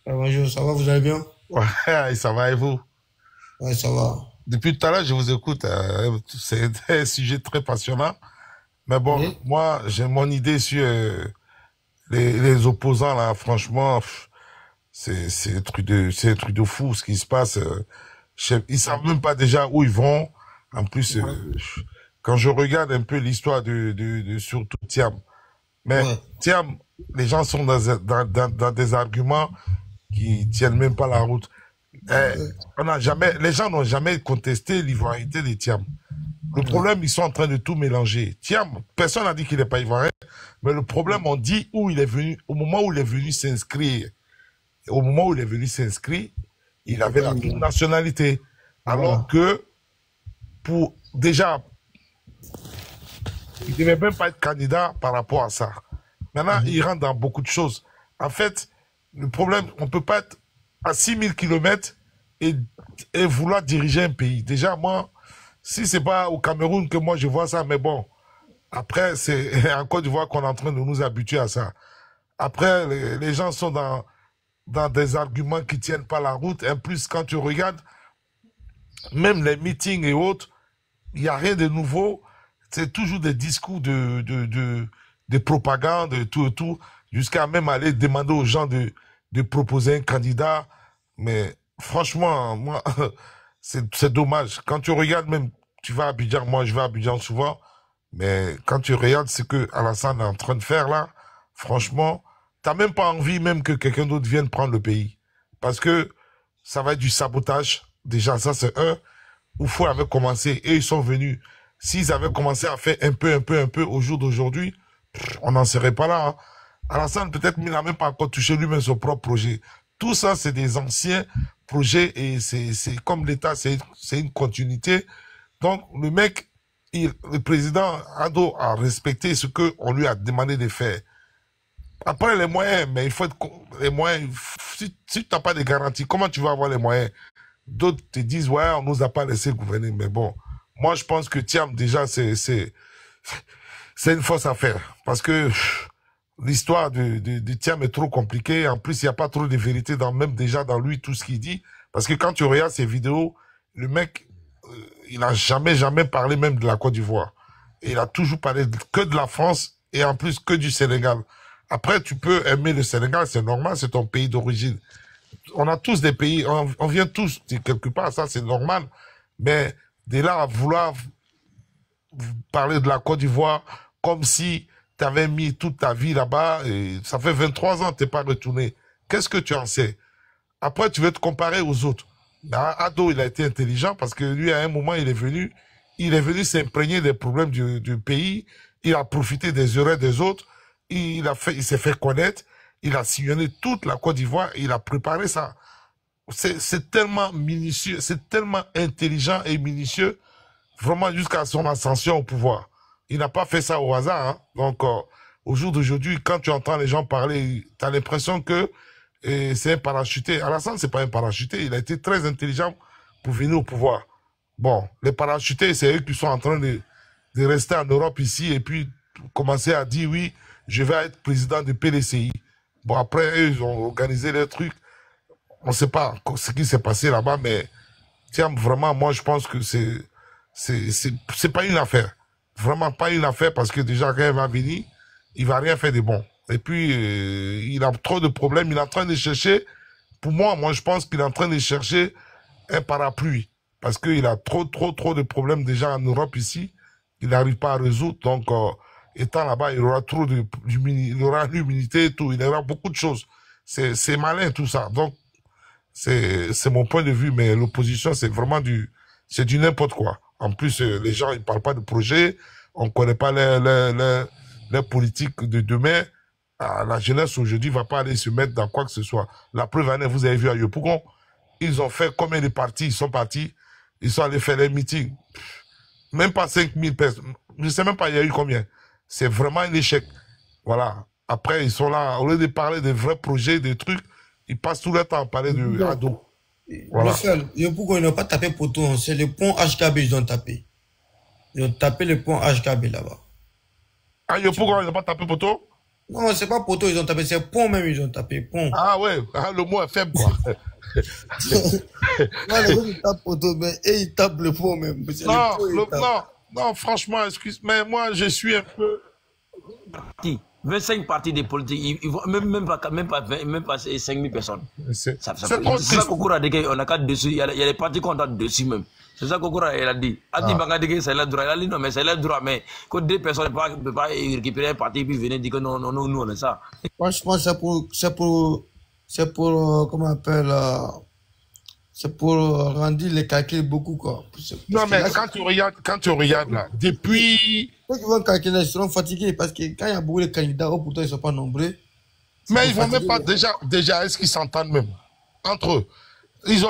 C: Bonjour, ça va, vous allez bien?
E: Ouais, ça va et vous?
C: Ouais, ça va.
E: Depuis tout à l'heure, je vous écoute. C'est un sujet très passionnant. Mais bon,
C: Oui.
E: moi, j'ai mon idée sur les opposants là. Franchement, c'est un truc de fou ce qui se passe. Ils savent même pas déjà où ils vont. En plus, quand je regarde un peu l'histoire de surtout Thiam, mais Thiam, les gens sont dans des arguments qui tiennent même pas la route. Les gens n'ont jamais contesté l'ivoirité de Thiam. Le problème, ils sont en train de tout mélanger. Thiam, personne n'a dit qu'il n'est pas ivoirien, mais le problème, on dit où il est venu, au moment où il est venu s'inscrire. Au moment où il est venu s'inscrire, il avait la double nationalité. Alors que, déjà, il ne devait même pas être candidat par rapport à ça. Maintenant, il rentre dans beaucoup de choses. En fait, le problème, on ne peut pas être à 6000 km et vouloir diriger un pays. Déjà, moi, si c'est pas au Cameroun que moi je vois ça, mais bon, après, c'est en Côte d'Ivoire qu'on est en train de nous habituer à ça. Après, les gens sont dans des arguments qui tiennent pas la route. En plus, quand tu regardes, même les meetings et autres, il n'y a rien de nouveau. C'est toujours des discours de propagande, de tout, jusqu'à même aller demander aux gens de proposer un candidat. Mais franchement, moi, c'est dommage. Quand tu regardes même, tu vas à Abidjan, moi je vais à Abidjan souvent, mais quand tu regardes ce que Alassane est en train de faire là, franchement, t'as même pas envie même que quelqu'un d'autre vienne prendre le pays. Parce que ça va être du sabotage. Déjà, ça c'est un. Oufou avait commencé et ils sont venus. S'ils avaient commencé à faire un peu au jour d'aujourd'hui, on n'en serait pas là. Hein. Alassane, peut-être, il n'a même pas encore touché lui-même son propre projet. Tout ça, c'est des anciens projets et c'est comme l'État, c'est une continuité. Donc, le mec, le président Ado a respecté ce qu'on lui a demandé de faire. Après, les moyens, mais il faut être, les moyens, si tu n'as pas de garantie, comment tu vas avoir les moyens? D'autres te disent, ouais, on nous a pas laissé gouverner, mais bon. Moi, je pense que Thiam, déjà, c'est une fausse affaire. Parce que l'histoire de Thiam est trop compliquée. En plus, il n'y a pas trop de vérité même déjà dans lui, tout ce qu'il dit. Parce que quand tu regardes ses vidéos, le mec, il n'a jamais parlé même de la Côte d'Ivoire. Il a toujours parlé que de la France et en plus que du Sénégal. Après, tu peux aimer le Sénégal, c'est normal, c'est ton pays d'origine. On a tous des pays, on vient tous de quelque part, ça c'est normal. Mais de là à vouloir parler de la Côte d'Ivoire comme si tu avais mis toute ta vie là-bas, et ça fait 23 ans que tu n'es pas retourné. Qu'est-ce que tu en sais? Après, tu veux te comparer aux autres. Ado, il a été intelligent parce que lui, à un moment, il est venu s'imprégner des problèmes du pays. Il a profité des erreurs des autres. Il s'est fait connaître. Il a sillonné toute la Côte d'Ivoire. Il a préparé ça. C'est tellement minutieux, c'est tellement intelligent et minutieux, vraiment jusqu'à son ascension au pouvoir. Il n'a pas fait ça au hasard. Hein. Donc, Au jour d'aujourd'hui, quand tu entends les gens parler, tu as l'impression que c'est un parachuté. Alassane, c'est pas un parachuté. Il a été très intelligent pour venir au pouvoir. Bon, les parachutés, c'est eux qui sont en train de rester en Europe ici et puis commencer à dire oui, je vais être président du PDCI. Bon, après, eux, ils ont organisé les trucs. On ne sait pas ce qui s'est passé là-bas, mais tiens, vraiment, moi, je pense que c'est pas une affaire. Vraiment pas une affaire parce que déjà, quand il va venir, il va rien faire de bon. Et puis, il a trop de problèmes. Il est en train de chercher, pour moi, je pense qu'il est en train de chercher un parapluie. Parce qu'il a trop de problèmes déjà en Europe ici. Il n'arrive pas à résoudre. Donc, étant là-bas, il aura il aura l'humilité et tout. Il aura beaucoup de choses. C'est malin tout ça. Donc, c'est mon point de vue. Mais l'opposition, c'est vraiment c'est du n'importe quoi. En plus, les gens, ils parlent pas de projet. On connaît pas les politiques de demain. La jeunesse aujourd'hui va pas aller se mettre dans quoi que ce soit. La preuve, vous avez vu à Yopougon, ils ont fait combien de partis? Ils sont partis. Ils sont allés faire les meetings. Même pas 5000 personnes. Je sais même pas, il y a eu combien. C'est vraiment un échec. Voilà. Après, ils sont là, au lieu de parler de vrais projets, des trucs, ils passent tout le temps à parler de ado. Voilà.
C: Pourquoi ils n'ont pas tapé poteau? C'est le pont HKB ils ont tapé. Ils ont tapé le pont HKB là-bas.
E: Ah, pourquoi ils n'ont pas tapé poteau?
C: Non, c'est pas poteau, ils ont tapé, c'est pont même, ils ont tapé, pont.
E: Ah ouais, le mot est faible, quoi.
C: Non, les gens, ils tapent poteau, mais ils tapent le pont même.
E: Non, franchement, excuse, mais moi, je suis un peu...
D: 25 partis des politiques, ils vont même pas 5000 personnes.
E: C'est
D: ça Kokura dit qu'on a 4 dessus, il y a des partis qu'on a dessus même. C'est ça Kokura il a dit. Adi Bangadé c'est le droit. Il a dit non mais c'est le droit mais que deux personnes ne peuvent pas récupérer un parti puis venir dire que non nous on est ça.
C: Franchement c'est pour comment on appelle c'est pour rendre les calculs beaucoup quoi.
E: Non mais quand tu regardes là, depuis
C: ceux qui vont calculer, ils seront fatigués parce que quand il y a beaucoup de candidats, pourtant ils ne sont pas nombreux.
E: Mais ils vont même pas, déjà, est-ce qu'ils s'entendent même entre eux?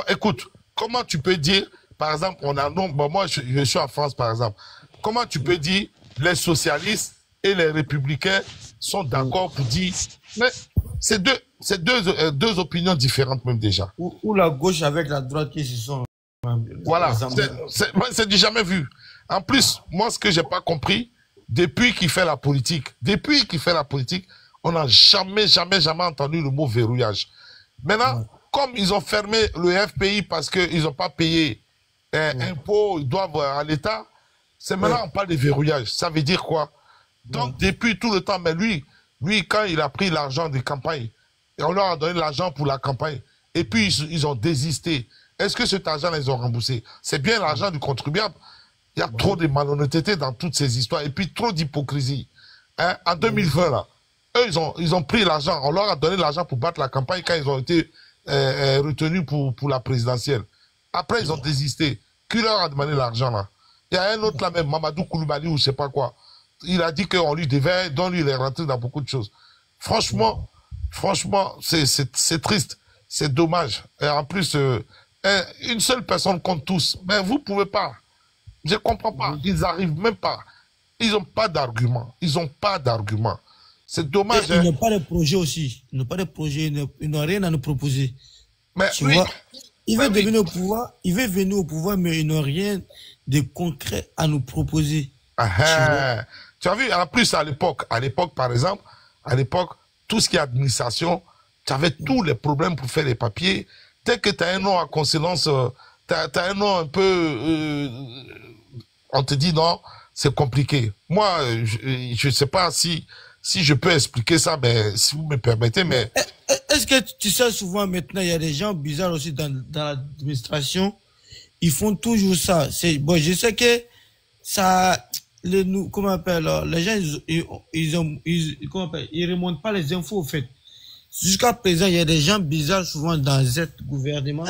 E: Écoute, comment tu peux dire, par exemple, on a bon, moi je suis en France par exemple, comment tu peux dire les socialistes et les républicains sont d'accord pour dire, mais c'est deux opinions différentes même déjà.
C: Ou la gauche avec la droite qui se sont...
E: Voilà, c'est du jamais vu. En plus, moi, ce que j'ai pas compris, depuis qu'il fait la politique, on n'a jamais entendu le mot verrouillage. Maintenant, comme ils ont fermé le FPI parce qu'ils n'ont pas payé impôts, ils doivent à l'État, c'est maintenant on parle de verrouillage. Ça veut dire quoi? Donc, depuis tout le temps, mais lui, quand il a pris l'argent des campagnes, et on leur a donné l'argent pour la campagne, et puis ils ont désisté. Est-ce que cet argent, ils ont remboursé? C'est bien l'argent du contribuable. Il y a trop de malhonnêteté dans toutes ces histoires et puis trop d'hypocrisie. Hein? En 2020, là, eux, ils ont pris l'argent. On leur a donné l'argent pour battre la campagne quand ils ont été retenus pour la présidentielle. Après, ils ont désisté. Qui leur a demandé l'argent, là? Il y a un autre là même, Mamadou Koulibaly ou je sais pas quoi. Il a dit qu'on lui devait, donc lui, il est rentré dans beaucoup de choses. Franchement, c'est triste. C'est dommage. Et en plus, une seule personne compte tous. Mais vous pouvez pas. Je comprends pas. Ils n'arrivent même pas. Ils n'ont pas d'argument. C'est dommage.
C: Ils n'ont pas de projet aussi. Ils n'ont pas de projet. Ils n'ont rien à nous proposer.
E: Mais
C: tu vois, ils veulent venir au pouvoir. Ils veulent venir au pouvoir, mais ils n'ont rien de concret à nous proposer.
E: Tu as vu, en plus, à l'époque, par exemple, tout ce qui est administration, tu avais tous les problèmes pour faire les papiers. Dès que tu as un nom à consonance, tu as un nom un peu... on te dit non, c'est compliqué. Moi, je ne sais pas si je peux expliquer ça, mais si vous me permettez, mais...
C: Est-ce que tu sais, souvent maintenant, il y a des gens bizarres aussi dans l'administration, ils font toujours ça. Bon, je sais que ça... comment on appelle, les gens, ils remontent pas les infos, au fait. Jusqu'à présent, il y a des gens bizarres souvent dans ce gouvernement.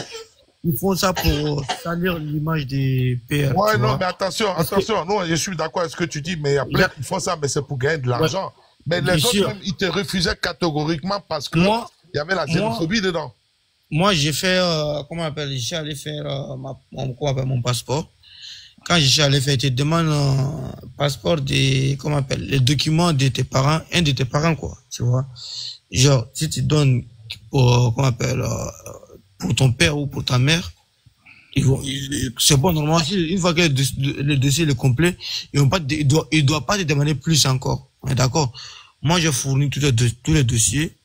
C: Ils font ça pour salir l'image des PR.
E: Ouais, non, mais attention. Non, je suis d'accord avec ce que tu dis, mais il y a plein qui font ça, mais c'est pour gagner de l'argent. Mais les autres, même, ils te refusaient catégoriquement parce que il y avait la xénophobie dedans.
C: Moi, j'ai fait, comment on appelle, j'ai allé faire mon passeport. quand je suis allé faire, tu demandes un passeport comment on appelle, les documents de tes parents, un de tes parents, quoi, tu vois. Genre, si tu donnes pour, comment on appelle, pour ton père ou pour ta mère, c'est bon, normalement, une fois que le dossier est complet, il doit pas te demander plus encore. On est d'accord? Moi, j'ai fourni tous les dossiers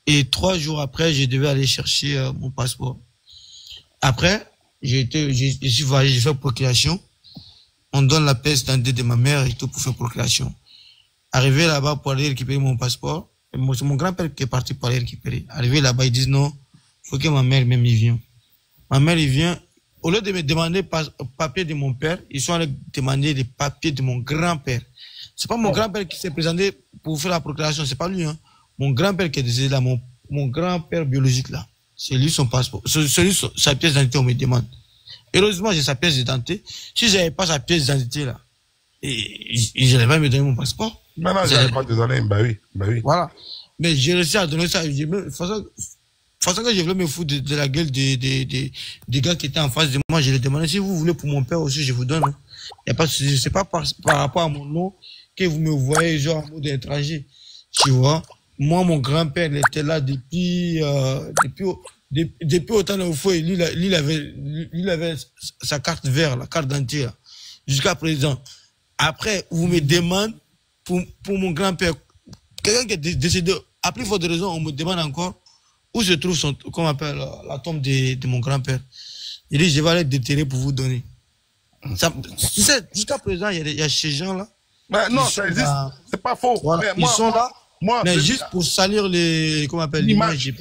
C: et 3 jours après, je devais aller chercher mon passeport. Après, j'ai fait procréation. On donne la pièce d'identité de ma mère et tout pour faire procréation. Arrivé là-bas pour aller récupérer mon passeport, c'est mon grand-père qui est parti pour aller récupérer. Arrivé là-bas, ils disent non, faut que ma mère même y vienne. Ma mère, il vient. Au lieu de me demander papier de mon père, ils sont allés demander les papiers de mon grand-père. C'est pas mon grand-père qui s'est présenté pour faire la procréation, c'est pas lui, hein. Mon grand-père qui est décédé là, mon grand-père biologique là. C'est lui son passeport. C'est lui sa pièce d'identité, on me demande. Heureusement, j'ai sa pièce d'identité. Si j'avais pas sa pièce d'identité là, je n'allais pas me donner mon passeport.
E: Maintenant, je n'allais pas te donner, bah oui.
C: Voilà. Mais j'ai réussi à donner ça. De façon que je voulais me foutre de la gueule des gars qui étaient en face de moi, je leur demandais si vous voulez pour mon père aussi, je vous donne. Y a pas, c'est pas par rapport à mon nom que vous me voyez genre en mode étranger. Tu vois? Moi, mon grand-père, il était là depuis autant de fois. Lui, il avait sa carte verte, la carte d'identité, jusqu'à présent. Après, vous me demandez pour mon grand-père, quelqu'un qui est décédé, à plus forte raison, on me demande encore où se trouve qu'on appelle la tombe de mon grand-père. Il dit, je vais aller déterrer pour vous donner. Tu sais, jusqu'à présent, il y a ces gens-là.
E: Mais non, ça existe. C'est pas faux.
C: Voilà,
E: mais moi,
C: ils sont là, mais juste pour salir
E: l'image.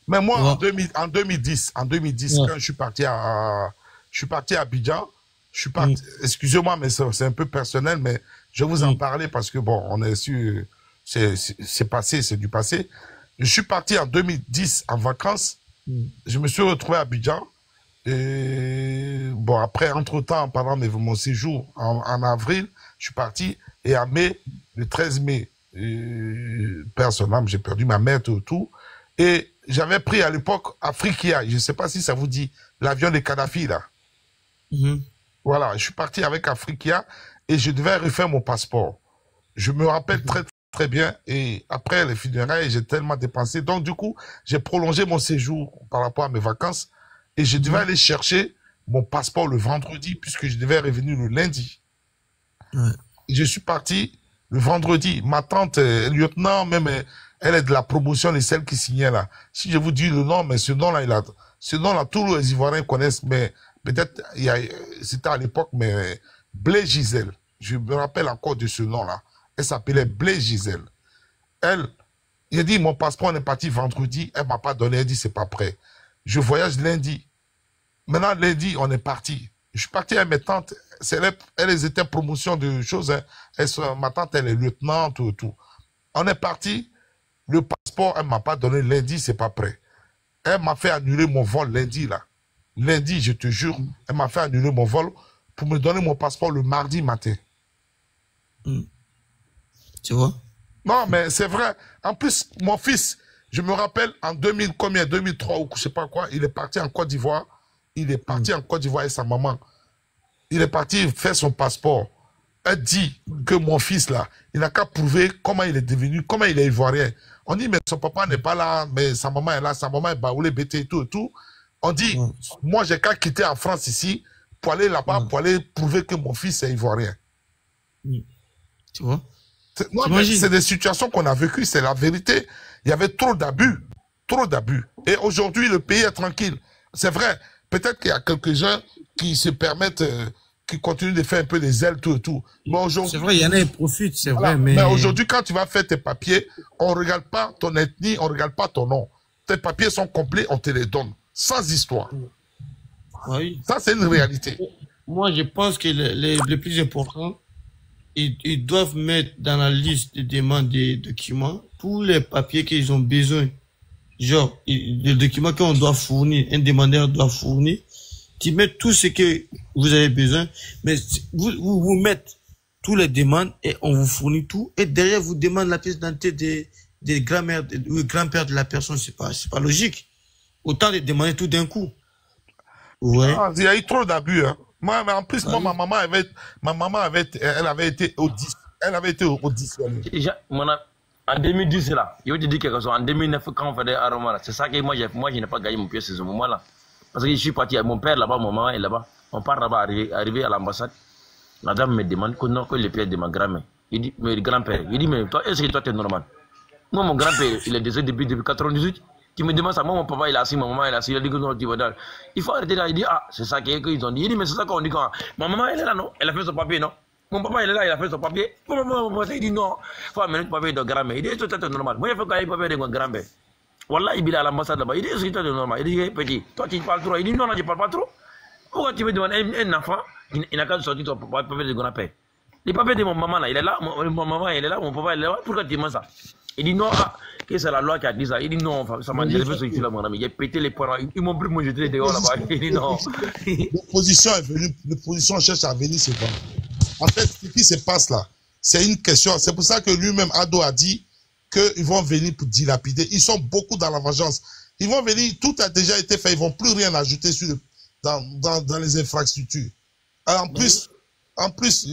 E: Mais moi,
C: ouais.
E: en 2010, ouais. Quand je suis parti à Abidjan, excusez-moi, mais c'est un peu personnel, mais je vais vous en parler parce que bon, on est sûr, c'est passé, c'est du passé. Je suis parti en 2010 en vacances. Je me suis retrouvé à Abidjan. Et bon, après, entre-temps, pendant mon séjour en avril, je suis parti. Et en mai, le 13 mai, personnellement, j'ai perdu ma mère, tout. Et j'avais pris à l'époque Afrikia. Je ne sais pas si ça vous dit, l'avion de Kadhafi, là. Voilà, je suis parti avec Afrikia et je devais refaire mon passeport. Je me rappelle très bien. Et après les funérailles, j'ai tellement dépensé. Donc, du coup, j'ai prolongé mon séjour par rapport à mes vacances. Et je devais aller chercher mon passeport le vendredi, puisque je devais revenir le lundi. Ouais. Je suis parti le vendredi. Ma tante, lieutenant, même, elle est de la promotion de celle qui signait là. Si je vous dis le nom, mais ce nom-là, tous les Ivoiriens connaissent, mais peut-être, c'était à l'époque, mais Blaise Gisèle. Je me rappelle encore de ce nom-là. Elle s'appelait Blaise Gisèle. Elle, j'ai dit, mon passeport est parti vendredi. Elle m'a pas donné. Elle dit, c'est pas prêt. Je voyage lundi. Maintenant, lundi, on est parti. Je suis parti avec mes tantes. Elles étaient promotion de choses. Hein. Ma tante, elle est lieutenant, tout. On est parti. Le passeport, elle m'a pas donné lundi, c'est pas prêt. Elle m'a fait annuler mon vol lundi, là. Lundi, je te jure, elle m'a fait annuler mon vol pour me donner mon passeport le mardi matin.
C: Tu vois?
E: Non, mais c'est vrai. En plus, mon fils, je me rappelle, en 2003 ou je sais pas quoi, il est parti en Côte d'Ivoire. Il est parti en Côte d'Ivoire avec sa maman. Il est parti faire son passeport. Elle dit que mon fils, là, il n'a qu'à prouver comment il est devenu, comment il est ivoirien. On dit, mais son papa n'est pas là, mais sa maman est là, sa maman est baoulée, bêtée et tout. On dit, moi, j'ai qu'à quitter en France ici pour aller là-bas, pour aller prouver que mon fils est ivoirien.
C: Tu vois?
E: C'est des situations qu'on a vécues, c'est la vérité. Il y avait trop d'abus. Et aujourd'hui, le pays est tranquille. C'est vrai, peut-être qu'il y a quelques gens qui se permettent, qui continuent de faire un peu les ailes, tout. Mais aujourd'hui,
C: c'est vrai, il y en a qui profitent, c'est
E: voilà.
C: vrai.
E: Mais aujourd'hui, quand tu vas faire tes papiers, on ne regarde pas ton ethnie, on ne regarde pas ton nom. Tes papiers sont complets, on te les donne. Sans histoire.
C: Oui.
E: Ça, c'est une réalité.
C: Moi, je pense que le plus important, ils doivent mettre dans la liste de demandes des documents tous les papiers qu'ils ont besoin. Genre, les documents qu'on doit fournir, un demandeur doit fournir. Tu mets tout ce que vous avez besoin, mais vous mettez tous les demandes et on vous fournit tout. Et derrière, vous demandez la pièce d'identité des grand-mères ou grand-père de la personne. C'est pas logique. Autant de demander tout d'un coup. Ouais.
E: Il y a eu trop d'abus, hein. Moi, mais en plus, moi, ma maman elle avait été auditionnée.
D: En 2010, là, je te dis quelque chose. En 2009, quand on faisait Aroma, c'est ça que moi, je n'ai pas gagné mon pied à ce moment-là. Parce que je suis parti avec mon père là-bas, mon maman est là-bas. On part là-bas, arrivé à l'ambassade. La dame me demande que les pieds de ma grand-mère. Il dit, mais grand-père, il dit, mais toi, est-ce que toi, tu es normal? Moi, mon grand-père, il est décédé depuis 98. Tu me demandes ça, moi, mon papa, il est assis, ma maman, elle est assise. Il a dit que non, tu vas dans. Il faut arrêter là. Il dit, ah, c'est ça qu'ils ont dit. Il dit, mais c'est ça qu'on dit quand. Ma maman, elle est là, non? Elle a fait son papier, non? Mon papa, il est là, il a fait son papier. Mon papa, il dit, non. Il faut amener le papier de grand-mère. Il dit, est-ce que toi, tu es normal? Moi, il faut qu'il y ait le papier de mon grand-père. Wallah, il est à l'ambassade là-bas. Il dit, est-ce que toi, tu es normal? Il dit, petit, toi, tu parles trop. Il dit, non, non, je ne parle pas trop. Pourquoi tu me demandes un enfant, il n'a qu'à sortir ton papier de grand-père? Le papier de mon maman là, il est là, mon maman elle est là, mon papa il est là, pourquoi tu demandes ça? Il dit non, ah, que c'est la loi qui a dit ça. Il dit non, ça m'a dit, je veux ce que tu là, mon ami. J'ai pété les parents, ils m'ont pris mon jeté dehors là-bas. Il dit non.
E: L'opposition est venue, l'opposition cherche à venir se voir. En fait, ce qui se passe là, c'est une question. C'est pour ça que lui-même, Ado a dit qu'ils vont venir pour dilapider. Ils sont beaucoup dans la vengeance. Ils vont venir, tout a déjà été fait, ils ne vont plus rien ajouter sur dans les infrastructures. Alors, en plus,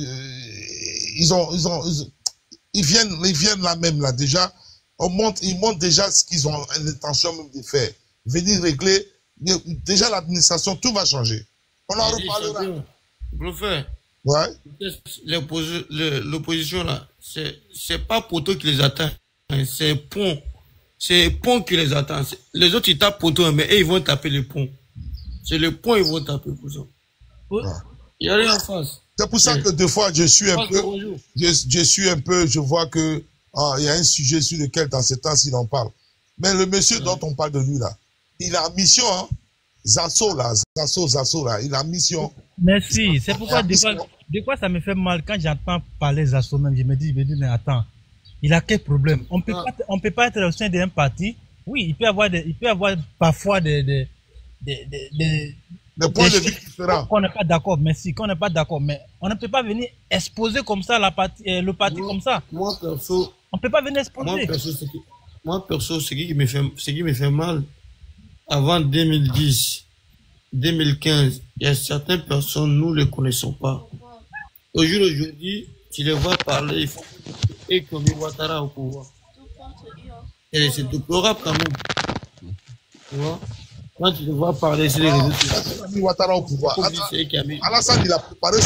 E: ils viennent là même là déjà. Ils montrent déjà ce qu'ils ont l'intention même de faire. Venir régler. Déjà l'administration, tout va changer. On en reparlera.
C: Prophète.
E: Ouais.
C: L'opposition là, c'est pas Poto qui les attend. C'est Pont. C'est Pont qui les attend. Les autres ils tapent Poto, mais eux ils vont taper le Pont. C'est le Pont ils vont taper pour ça. Il n'y a rien en face.
E: C'est pour ça que des fois, je suis un peu, je vois que il y a un sujet sur lequel, dans ce temps, il en parle. Mais le monsieur dont on parle de lui, là, il a mission, hein. Zasso, là, il a mission.
F: Merci. C'est pourquoi, des fois, ça me fait mal quand j'entends parler Zasso même. Je me dis, mais attends, il a quel problème? On peut pas être au sein d'un parti. Oui, il peut avoir parfois des
E: points de vue différents.
F: Qu'on n'est pas d'accord, merci, qu'on n'est pas d'accord, mais on ne peut pas venir exposer comme ça le parti comme ça.
C: Moi, perso,
F: on ne peut pas venir exposer.
C: Moi, perso, ce qui me fait mal, avant 2010, 2015, il y a certaines personnes, nous ne les connaissons pas. Aujourd'hui, tu les vois parler, il faut et comme Ouattara au pouvoir. Et c'est déplorable quand même. Tu vois? Quand tu le vois parler sur les réseaux sociaux.
E: Ouattara au pouvoir. Alassane, il a préparé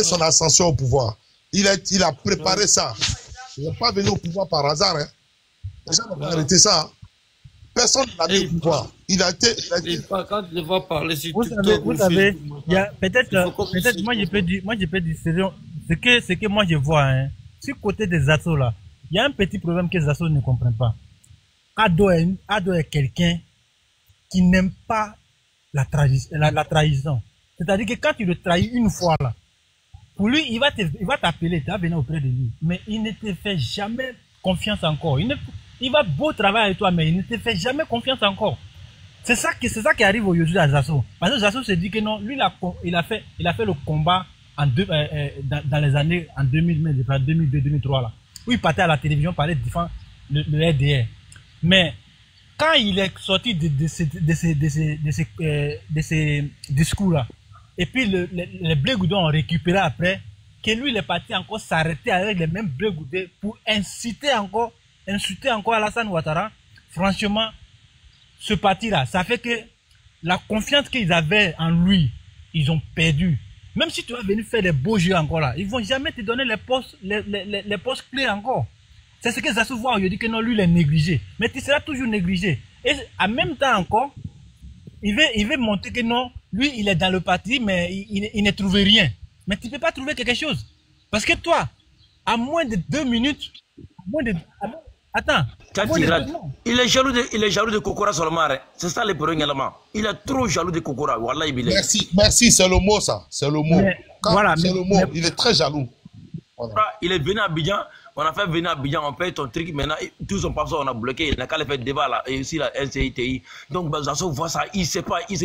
E: son ascension au pouvoir. Il a préparé ça. Il n'est pas venu au pouvoir par hasard. Hein. Les gens n'ont pas arrêté ça. Hein. Personne n'a mis au pouvoir. Il a été...
C: Quand tu le vois parler sur
F: TikTok, vous savez, peut-être moi je peux dire ce que moi je vois, hein, sur le côté des Zasso là, il y a un petit problème que Zasso ne comprend pas. Ado est quelqu'un qui n'aime pas la trahison. C'est-à-dire que quand tu le trahis une fois là, pour lui, il va t'appeler, tu vas venir auprès de lui. Mais il ne te fait jamais confiance encore. Il va beau travailler avec toi, mais il ne te fait jamais confiance encore. C'est ça qui arrive aujourd'hui à Zasso. Parce que Zasso se dit que non, lui, il a fait le combat dans les années en 2000, 2002, 2003 là. Où il partait à la télévision, parlait de défendre le RDR. Mais quand il est sorti de ces discours-là, et puis les Blé-Goudons ont récupéré après, que lui il est parti encore s'arrêter avec les mêmes Blé-Goudés pour insulter encore Alassane Ouattara, franchement, ce parti-là, ça fait que la confiance qu'ils avaient en lui, ils ont perdu. Même si tu vas venir faire des beaux jeux encore là, ils vont jamais te donner les postes clés encore. C'est ce que Zasso voit aujourd'hui, que non, lui, il est négligé. Mais tu seras toujours négligé. Et en même temps encore, il veut montrer que non, lui, il est dans le parti, mais il ne trouve rien. Mais tu ne peux pas trouver quelque chose. Parce que toi, à moins de 2 minutes, attends.
D: Il est jaloux de Kokora seulement. C'est ça le premier élément. Il est trop jaloux de Kokora. Voilà,
E: merci, c'est le mot ça. C'est le mot.
F: Voilà,
E: c'est le mot. Il est très jaloux.
D: Voilà. Il est venu à Abidjan. On a fait venir à Abidjan, on paye ton truc, maintenant tous son passeport on a bloqué, il n'a qu'à le faire débat là, et aussi la LCITI. Donc Zasso voit ça, il sait pas où il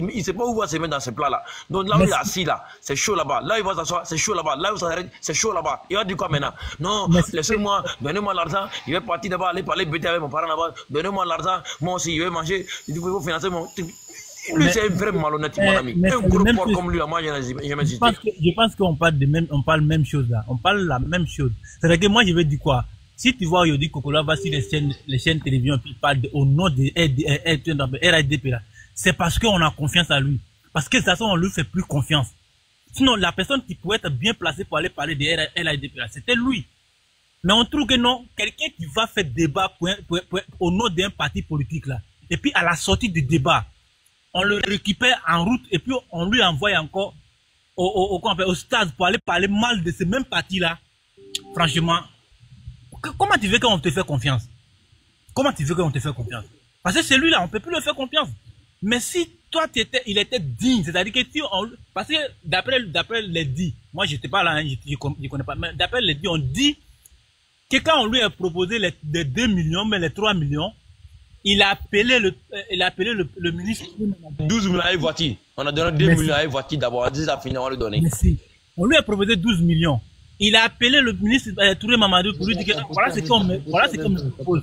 D: va se mettre dans ce plat là. Donc là où il est assis là, c'est chaud là-bas. Là où il va s'asseoir, c'est chaud là-bas. Là où ça s'arrête, c'est chaud là-bas. Il va dire quoi maintenant? Non, laissez-moi, donnez-moi l'argent, il va partir là-bas, aller parler bêter avec mon parent là-bas, donnez-moi l'argent, moi aussi, je vais manger, il faut financer mon truc. Lui, c'est un vrai malhonnête, mon ami.
F: Mais
D: Un
F: c'est
D: gros
F: le même
D: porc
F: chose.
D: comme lui, moi, je n'ai jamais
F: Je pense qu'on parle on parle même chose là. On parle la même chose. C'est-à-dire que moi, je vais dire quoi? Si tu vois Yodi Kokola va sur les chaînes télévision, puis il parle au nom de RADP là, c'est parce qu'on a confiance à lui. Parce que de toute façon, on lui fait plus confiance. Sinon, la personne qui pouvait être bien placée pour aller parler de RADP là, c'était lui. Mais on trouve que non, quelqu'un qui va faire débat au nom d'un parti politique là, et puis à la sortie du débat, on le récupère en route et puis on lui envoie encore au stade pour aller parler mal de ce même parti là. Franchement, comment tu veux qu'on te fait confiance? Comment tu veux qu'on te fait confiance? Parce que celui-là, on peut plus le faire confiance. Mais si toi, il était digne, c'est-à-dire que parce que d'après les dits, moi je n'étais pas là, hein, je connais pas, mais d'après les dits, on dit que quand on lui a proposé les 2 millions, mais les 3 millions, il a appelé le ministre.
D: 12 millions à une voiture. On a donné 2 millions à une voiture d'abord. 10 à finir, on lui donner.
F: Merci. On lui a proposé 12 millions. Il a appelé le ministre Touré Mamadou pour lui dire que voilà ce qu'on me propose.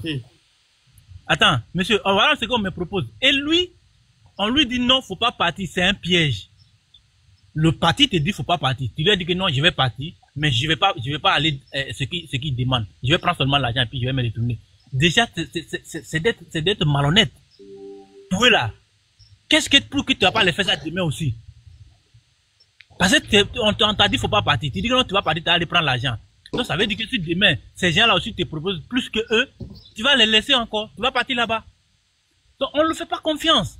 F: Attends, monsieur, voilà ce qu'on me propose. Et lui, on lui dit non, faut pas partir, c'est un piège. Le parti te dit faut pas partir. Tu lui as dit que non, je vais partir, mais je vais pas aller ce qu'il demande. Je vais prendre seulement l'argent et puis je vais me retourner. Déjà, c'est d'être malhonnête. Toi là, qu'est-ce que pour que tu vas pas le faire ça demain aussi? Parce que on t'a dit faut pas partir. Tu dis que non, tu vas partir, tu vas aller prendre l'argent. Donc ça veut dire que si demain, ces gens-là aussi te proposent plus que eux, tu vas les laisser encore. Tu vas partir là-bas. Donc on ne le fait pas confiance.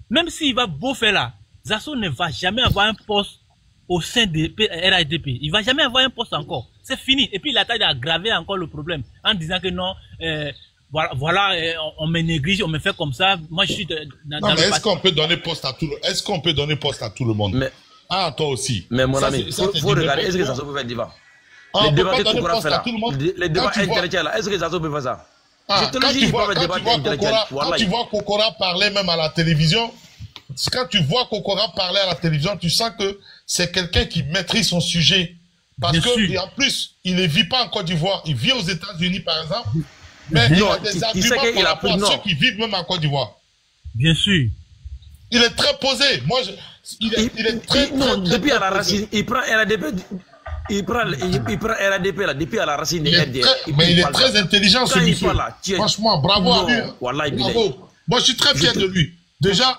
F: Même s'il va beau faire là, Zasso ne va jamais avoir un poste au sein de RADP. Il va jamais avoir un poste encore. C'est fini. Et puis il a taille d'aggraver encore le problème en disant que non, voilà, on me néglige, on me fait comme ça. Moi je suis
E: non, mais est-ce qu'on peut donner poste à tout le Est-ce qu'on peut donner poste à tout le monde? Mais ah, toi aussi.
D: Mais mon ami, faut regarder. Est-ce que Zasso peut faire débat? Les débats que Kokora fait là, les débats intellectuels là, est-ce que Zasso peut faire ça?
E: Quand tu vois Kokora parler même à la télévision, quand tu vois Kokora parler à la télévision, tu sens que c'est quelqu'un qui maîtrise son sujet. Parce que, en plus, il ne vit pas en Côte d'Ivoire. Il vit aux États-Unis, par exemple. Mais il a des arguments par rapport à ceux qui vivent même en Côte d'Ivoire.
F: Bien sûr.
E: Il est très posé. Moi, il est très
D: depuis à la racine, il prend RADP. Il prend RADP là, depuis à la racine des RDR.
E: Mais il est très intelligent, ce monsieur. Franchement, bravo à lui.
D: Bravo.
E: Moi, je suis très fier de lui. Déjà.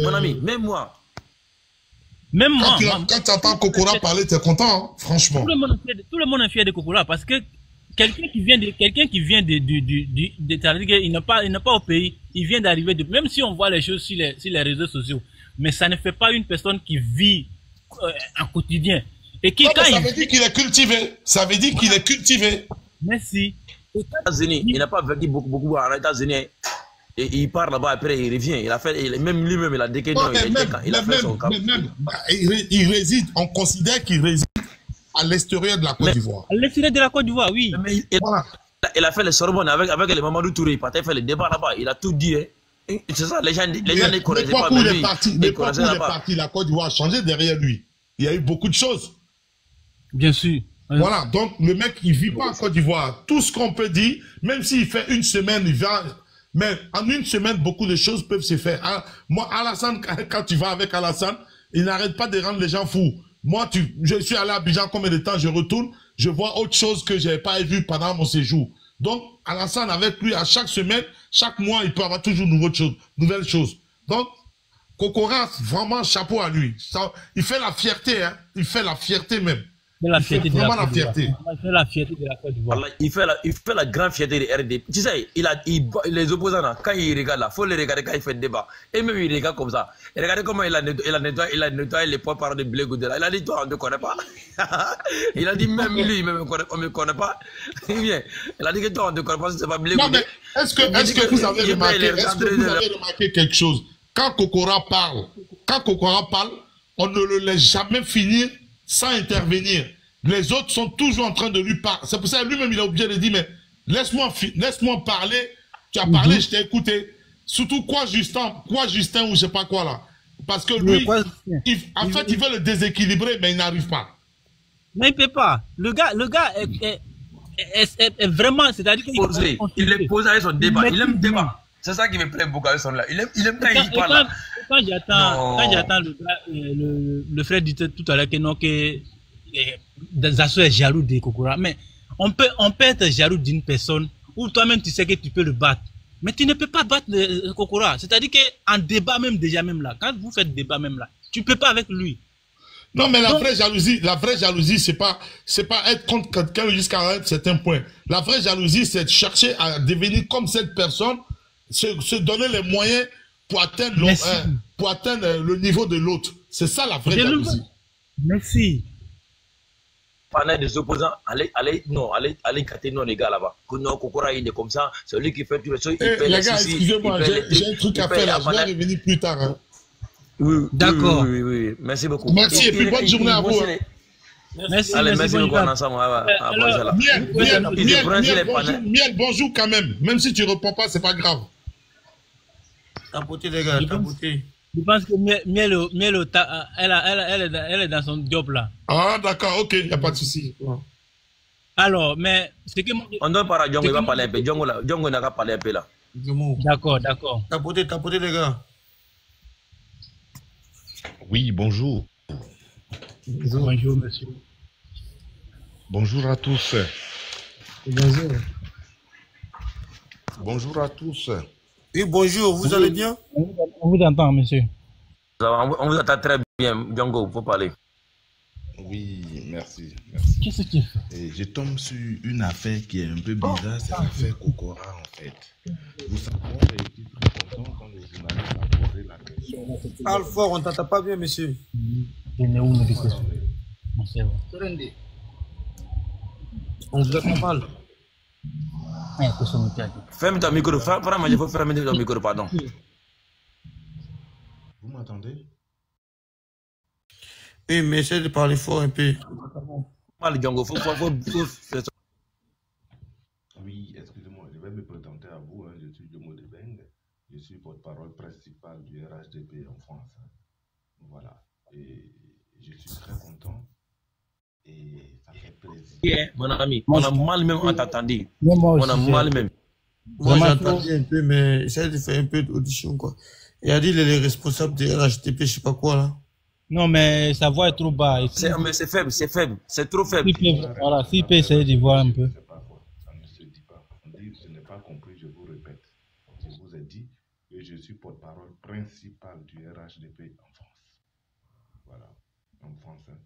D: Mon ami, même moi.
E: Quand tu entends Kokora parler, tu es content, hein, franchement.
F: Tout le monde est fier de Kokora parce que quelqu'un qui vient c'est-à-dire qu'il n'est pas au pays, il vient d'arriver, même si on voit les choses sur les réseaux sociaux, mais ça ne fait pas une personne qui vit en quotidien. Et qui,
E: ça veut dire qu'il est cultivé. Ça veut dire qu'il est cultivé.
F: Merci.
D: États-Unis, il n'a pas vécu beaucoup aux États-Unis. Et il part là-bas, après il revient. Il a fait, même lui-même, il a déclaré. Il a fait son camp.
E: Il réside, on considère qu'il réside à l'extérieur de la Côte d'Ivoire.
F: À l'extérieur de la Côte d'Ivoire, oui.
D: Il a fait le Sorbonne avec les Mamadou Touré. Il partait faire le débat là-bas. Il a tout dit. C'est ça, les gens ne connaissaient pas.
E: Mais il est parti, la Côte d'Ivoire a changé derrière lui. Il y a eu beaucoup de choses.
F: Bien sûr.
E: Voilà, donc le mec, il vit pas en Côte d'Ivoire. Tout ce qu'on peut dire, même s'il fait une semaine, il vient. Mais en une semaine, beaucoup de choses peuvent se faire. Moi, Alassane, quand tu vas avec Alassane, il n'arrête pas de rendre les gens fous. Moi, je suis allé à Abidjan combien de temps, je retourne, je vois autre chose que je n'avais pas vu pendant mon séjour. Donc, Alassane, avec lui, à chaque semaine, chaque mois, il peut avoir toujours nouvelles choses. Donc, Kokora, vraiment, chapeau à lui. Ça, il fait la fierté, hein. Il fait la fierté même.
F: La fierté de
E: vraiment la fierté.
F: Il fait la fierté de la Côte d'Ivoire.
D: Il fait la grande fierté de RDP. Tu sais, les opposants, là, quand ils regardent là, il faut les regarder quand ils font le débat. Et même ils regardent comme ça. Et regardez comment il a nettoyé les poids de blé goudé là. Il a dit, toi, on ne te connaît pas. Il a dit, même lui, on ne me connaît pas. Il a dit que toi, on ne te connaît pas, c'est pas blé goudé.
E: Non, mais est-ce que vous avez remarqué quelque chose? Quand Kokora parle, on ne le laisse jamais finir sans intervenir. Les autres sont toujours en train de lui parler. C'est pour ça que lui-même, il est obligé de dire, mais laisse-moi parler. Tu as parlé, je t'ai écouté. Surtout quoi Justin ou je sais pas quoi là. Parce que lui, en fait, il veut le déséquilibrer, mais il n'arrive pas.
F: Mais il ne peut pas. Le gars est vraiment, c'est-à-dire qu'il
D: il est posé avec son débat. Il aime le débat. C'est ça qui me plaît beaucoup avec son là. Il aime quand il
F: Et
D: parle là.
F: quand j'attends
D: Non.
F: le, le frère disait tout à l'heure que non, que Zasso est jaloux de Kokora. Mais on peut être jaloux d'une personne où toi-même tu sais que tu peux le battre. Mais tu ne peux pas battre Kokora. C'est-à-dire qu'en débat même déjà même là, quand vous faites débat même là, tu ne peux pas avec lui.
E: Non, mais
F: Donc,
E: la vraie jalousie, c'est pas être contre quelqu'un jusqu'à un certain point. La vraie jalousie, c'est de chercher à devenir comme cette personne, se donner les moyens pour atteindre le niveau de l'autre. C'est ça la vraie jalousie.
F: Merci.
D: Pendant des opposants, allez cater non les gars là-bas. Non, Kokora il est comme ça, c'est lui qui fait tout le choses.
E: Les gars, excusez-moi, j'ai un truc à faire là, je vais revenir plus tard. Hein.
D: Oui,
F: D'accord.
D: Oui. Merci beaucoup.
E: Merci et puis bonne journée à vous.
F: Merci.
D: Allez, merci beaucoup ensemble.
E: Miel, bonjour quand même. Même si tu ne réponds pas, c'est pas grave.
C: Tapoter les gars, tapoter.
F: Je pense que Miel, elle est dans son job là.
E: Ah d'accord, ok, il n'y a pas de souci.
F: Alors, mais c'est que moi...
D: On donne par à Djongo, il va parler un peu. Djongo n'a qu'à parler un peu là.
F: D'accord.
C: Tapoter les gars.
G: Oui, bonjour.
F: Bonjour, monsieur.
G: Bonjour à tous.
F: Bonjour.
G: Bonjour à tous.
C: Oui, bonjour, vous allez bien?
F: On vous entend, monsieur.
D: On vous entend très bien, Djongo, il faut parler.
G: Oui, merci.
F: Qu'est-ce que tu fais?
G: Et je tombe sur une affaire qui est un peu bizarre, c'est l'affaire Kokora en fait. Vous savez, j'ai été très content quand le journaliste a posé la question.
C: Parle fort, on t'entend pas bien, monsieur. On vous entend mal.
D: Ferme ton micro, vraiment, il faut fermer ton micro, pardon.
G: Vous m'entendez?
C: Oui, mais essaie de parler fort un peu.
D: Parle, Djongo, faut faire ça.
G: Oui, excusez-moi, je vais me présenter à vous. Hein. Je suis Djomo Debeng. Je suis porte-parole principal du RHDP en France. Voilà. Et je suis très content. Et ça fait plaisir.
D: Yeah, mon ami, on a mal même entendu.
F: On
D: a mal même.
C: Moi, j'entends un peu, mais essaie de faire un peu d'audition, quoi. Il a dit les responsables du RHDP, je sais pas quoi, là.
F: Non, mais sa voix est trop bas.
D: Mais c'est faible, c'est trop faible.
F: Voilà, s'il peut essayer de voir un peu.
G: C'est pas fort, ça ne se dit pas. On dit, je n'ai pas compris, je vous répète. Je vous ai dit que je suis porte-parole principal du RHDP en France. Voilà, en France, hein.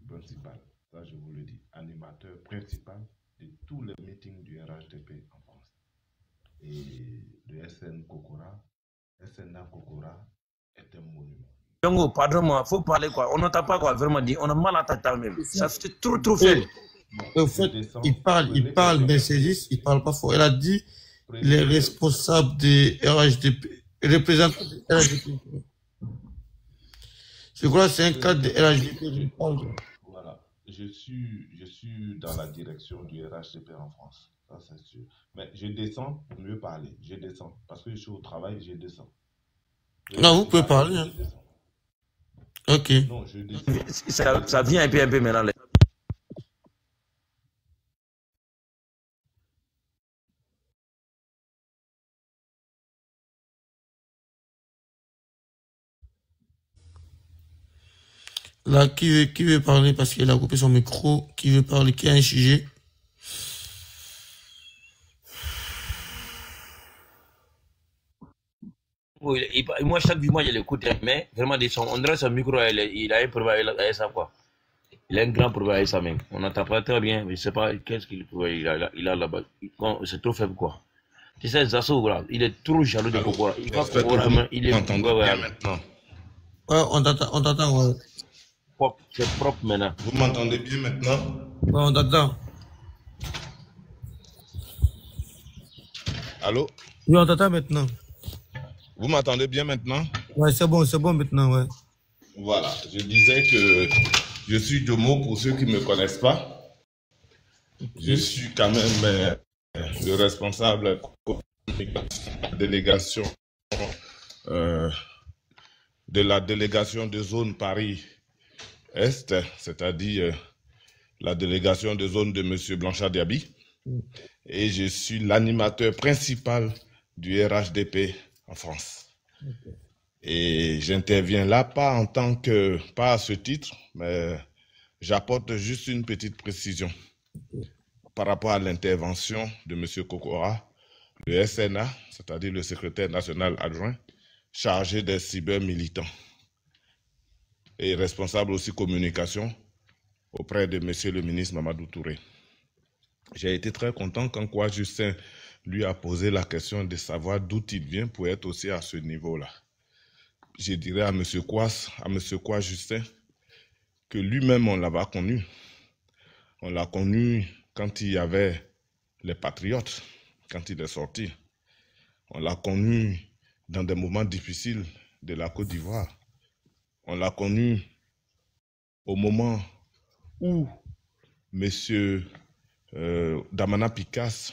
G: Principal, ça je vous le dis. Animateur principal de tous les meetings du RHDP en France. Et le SN Kokora, SNA Kokora est un monument.
D: Djongo, pardon-moi, faut parler quoi. On n'entend pas quoi, vraiment dit. On a mal à t'entendre même. Ça fait trop faible.
C: En fait, il parle, mais c'est juste, il parle pas fort. Elle a dit les responsables des RHDP, les représentants des RHDP. Je crois que c'est un cadre de RHDP.
G: Voilà, je suis dans la direction du RHDP en France, ça c'est sûr. Mais je descends pour mieux parler. Je descends parce que je suis au travail, je descends.
C: Non, vous pouvez parler. Hein. Ok.
G: Non, je descends.
D: Ça vient un peu maintenant.
C: Là, qui veut parler parce qu'il a coupé son micro? Qui veut parler? Qui a un sujet?
D: Oui, moi, chaque mois, je l'écoute, mais vraiment, on dirait son micro, il a un problème avec ça, quoi. Il a un grand problème avec ça, même. On n'entend pas très bien, mais je ne sais pas qu'est-ce qu'il a là-bas. C'est trop faible, quoi. Tu sais, Zasso, il est trop jaloux de Kokora. Il est
G: m'entendez bien maintenant?
C: Ouais, on t'entend, ouais.
D: C'est propre maintenant.
G: Vous m'entendez bien maintenant?
C: Ouais, on t'entend.
G: Allô?
C: Oui, on t'entend maintenant.
G: Vous m'entendez bien maintenant?
C: Ouais, c'est bon maintenant, ouais.
G: Voilà, je disais que je suis Djomo pour ceux qui ne me connaissent pas. Je suis quand même le responsable de la délégation de zone Paris-Est, c'est-à-dire la délégation de zone de M. Blanchard Diaby. Et je suis l'animateur principal du RHDP en France. Et j'interviens là, pas à ce titre, mais j'apporte juste une petite précision par rapport à l'intervention de M. Kokora, le SNA, c'est-à-dire le secrétaire national adjoint, chargé des cybermilitants et responsable aussi communication auprès de M. le ministre Mamadou Touré. J'ai été très content quand Kwa Justin lui a posé la question de savoir d'où il vient pour être aussi à ce niveau-là. Je dirais à M. Kwa Justin, que lui-même, on l'avait connu. On l'a connu quand il y avait les Patriotes, quand il est sorti. On l'a connu dans des moments difficiles de la Côte d'Ivoire. On l'a connu au moment où M. Damana Picasse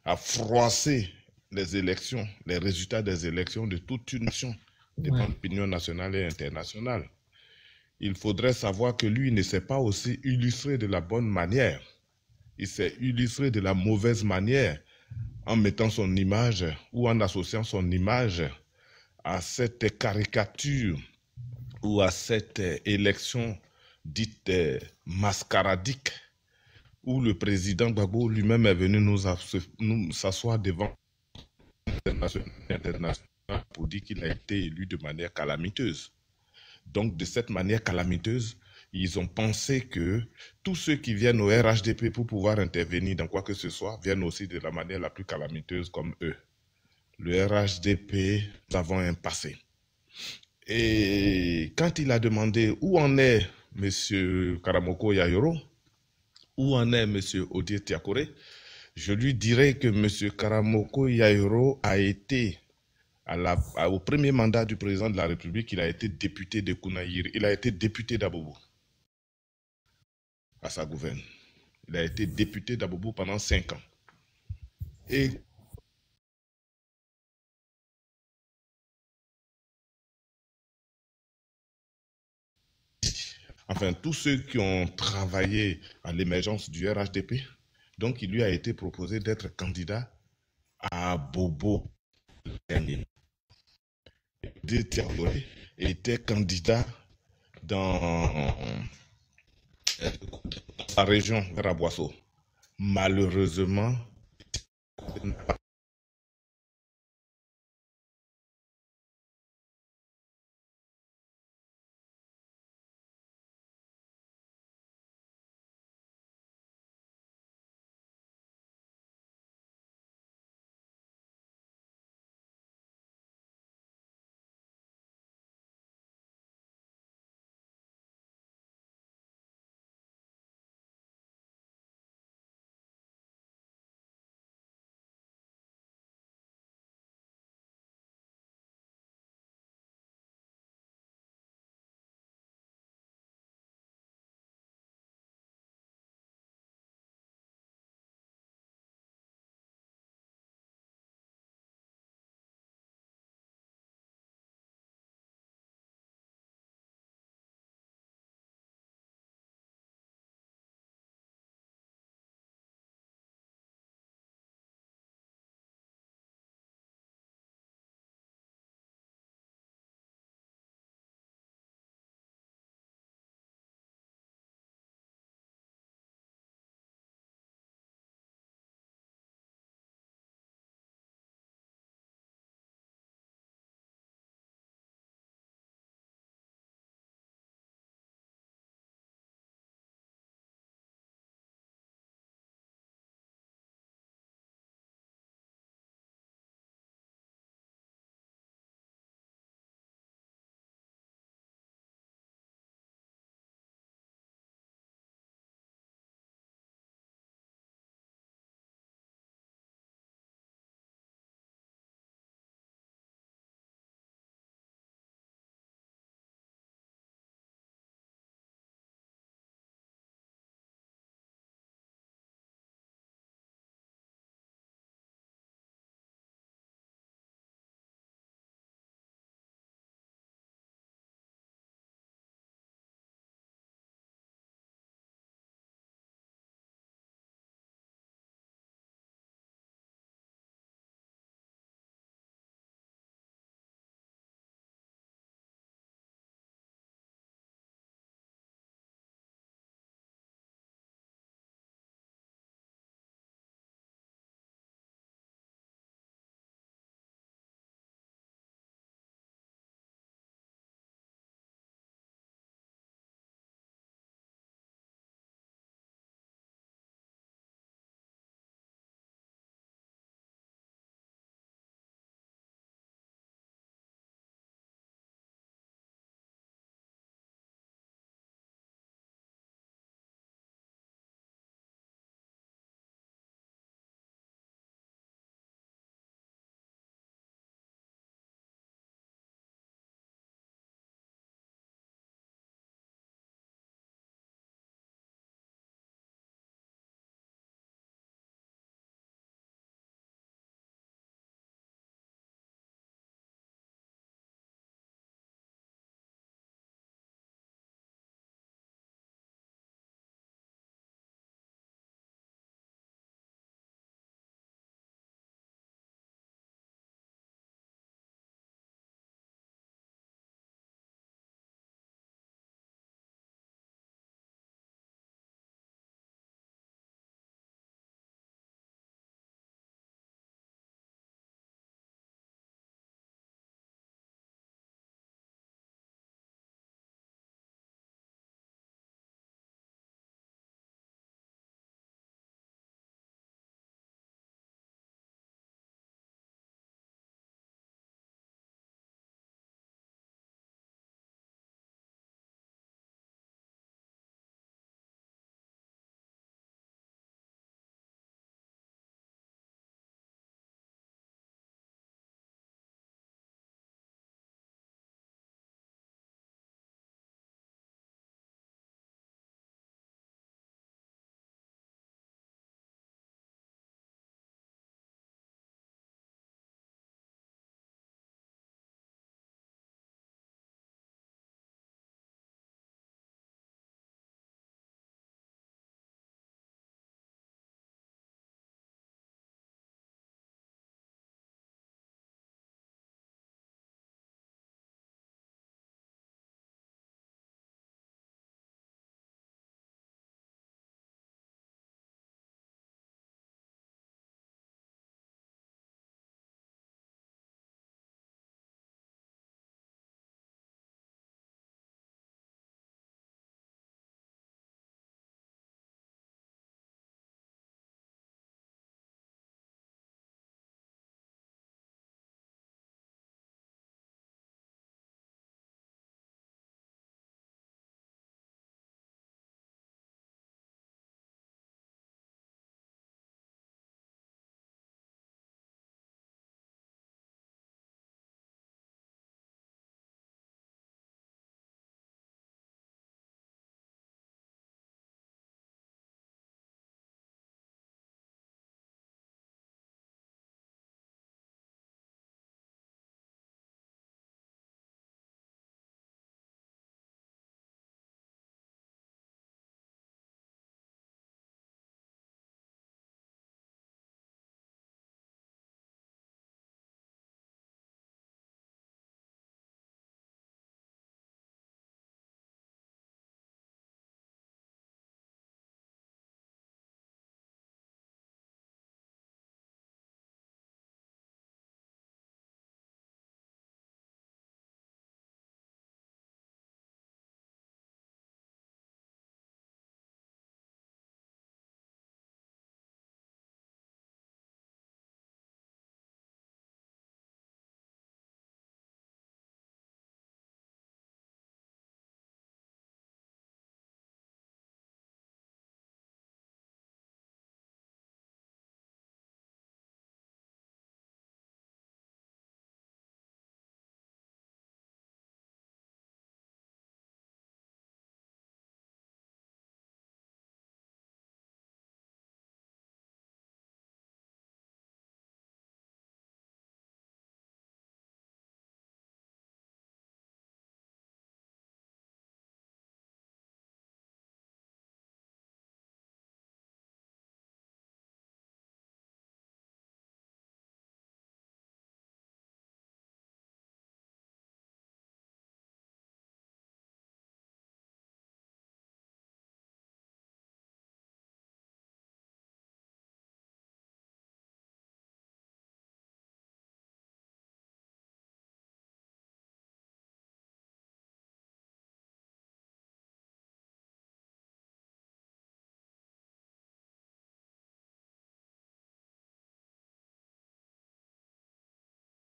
G: a froissé les élections, les résultats des élections de toute une nation, devant l'opinion nationale et internationale. Il faudrait savoir que lui ne s'est pas aussi illustré de la bonne manière. Il s'est illustré de la mauvaise manière en mettant son image ou en associant son image à cette caricature ou à cette élection dite mascaradique où le président Gbagbo lui-même est venu nous s'asseoir devant l'international pour dire qu'il a été élu de manière calamiteuse. Donc, de cette manière calamiteuse, ils ont pensé que tous ceux qui viennent au RHDP pour pouvoir intervenir dans quoi que ce soit viennent aussi de la manière la plus calamiteuse comme eux. Le RHDP, nous avons un passé. Et quand il a demandé où en est M. Karamoko Yayoro, où en est M. Odier Tiakore, je lui dirais que M. Karamoko Yayoro a été au premier mandat du président de la République, il a été député de Kounaïr, il a été député d'Abobo à sa gouverne. Il a été député d'Abobo pendant 5 ans. Et enfin, tous ceux qui ont travaillé à l'émergence du RHDP, donc il lui a été proposé d'être candidat à Bobo dernier. Tiakore était candidat dans sa région, vers Aboisseau. Malheureusement, il n'a pas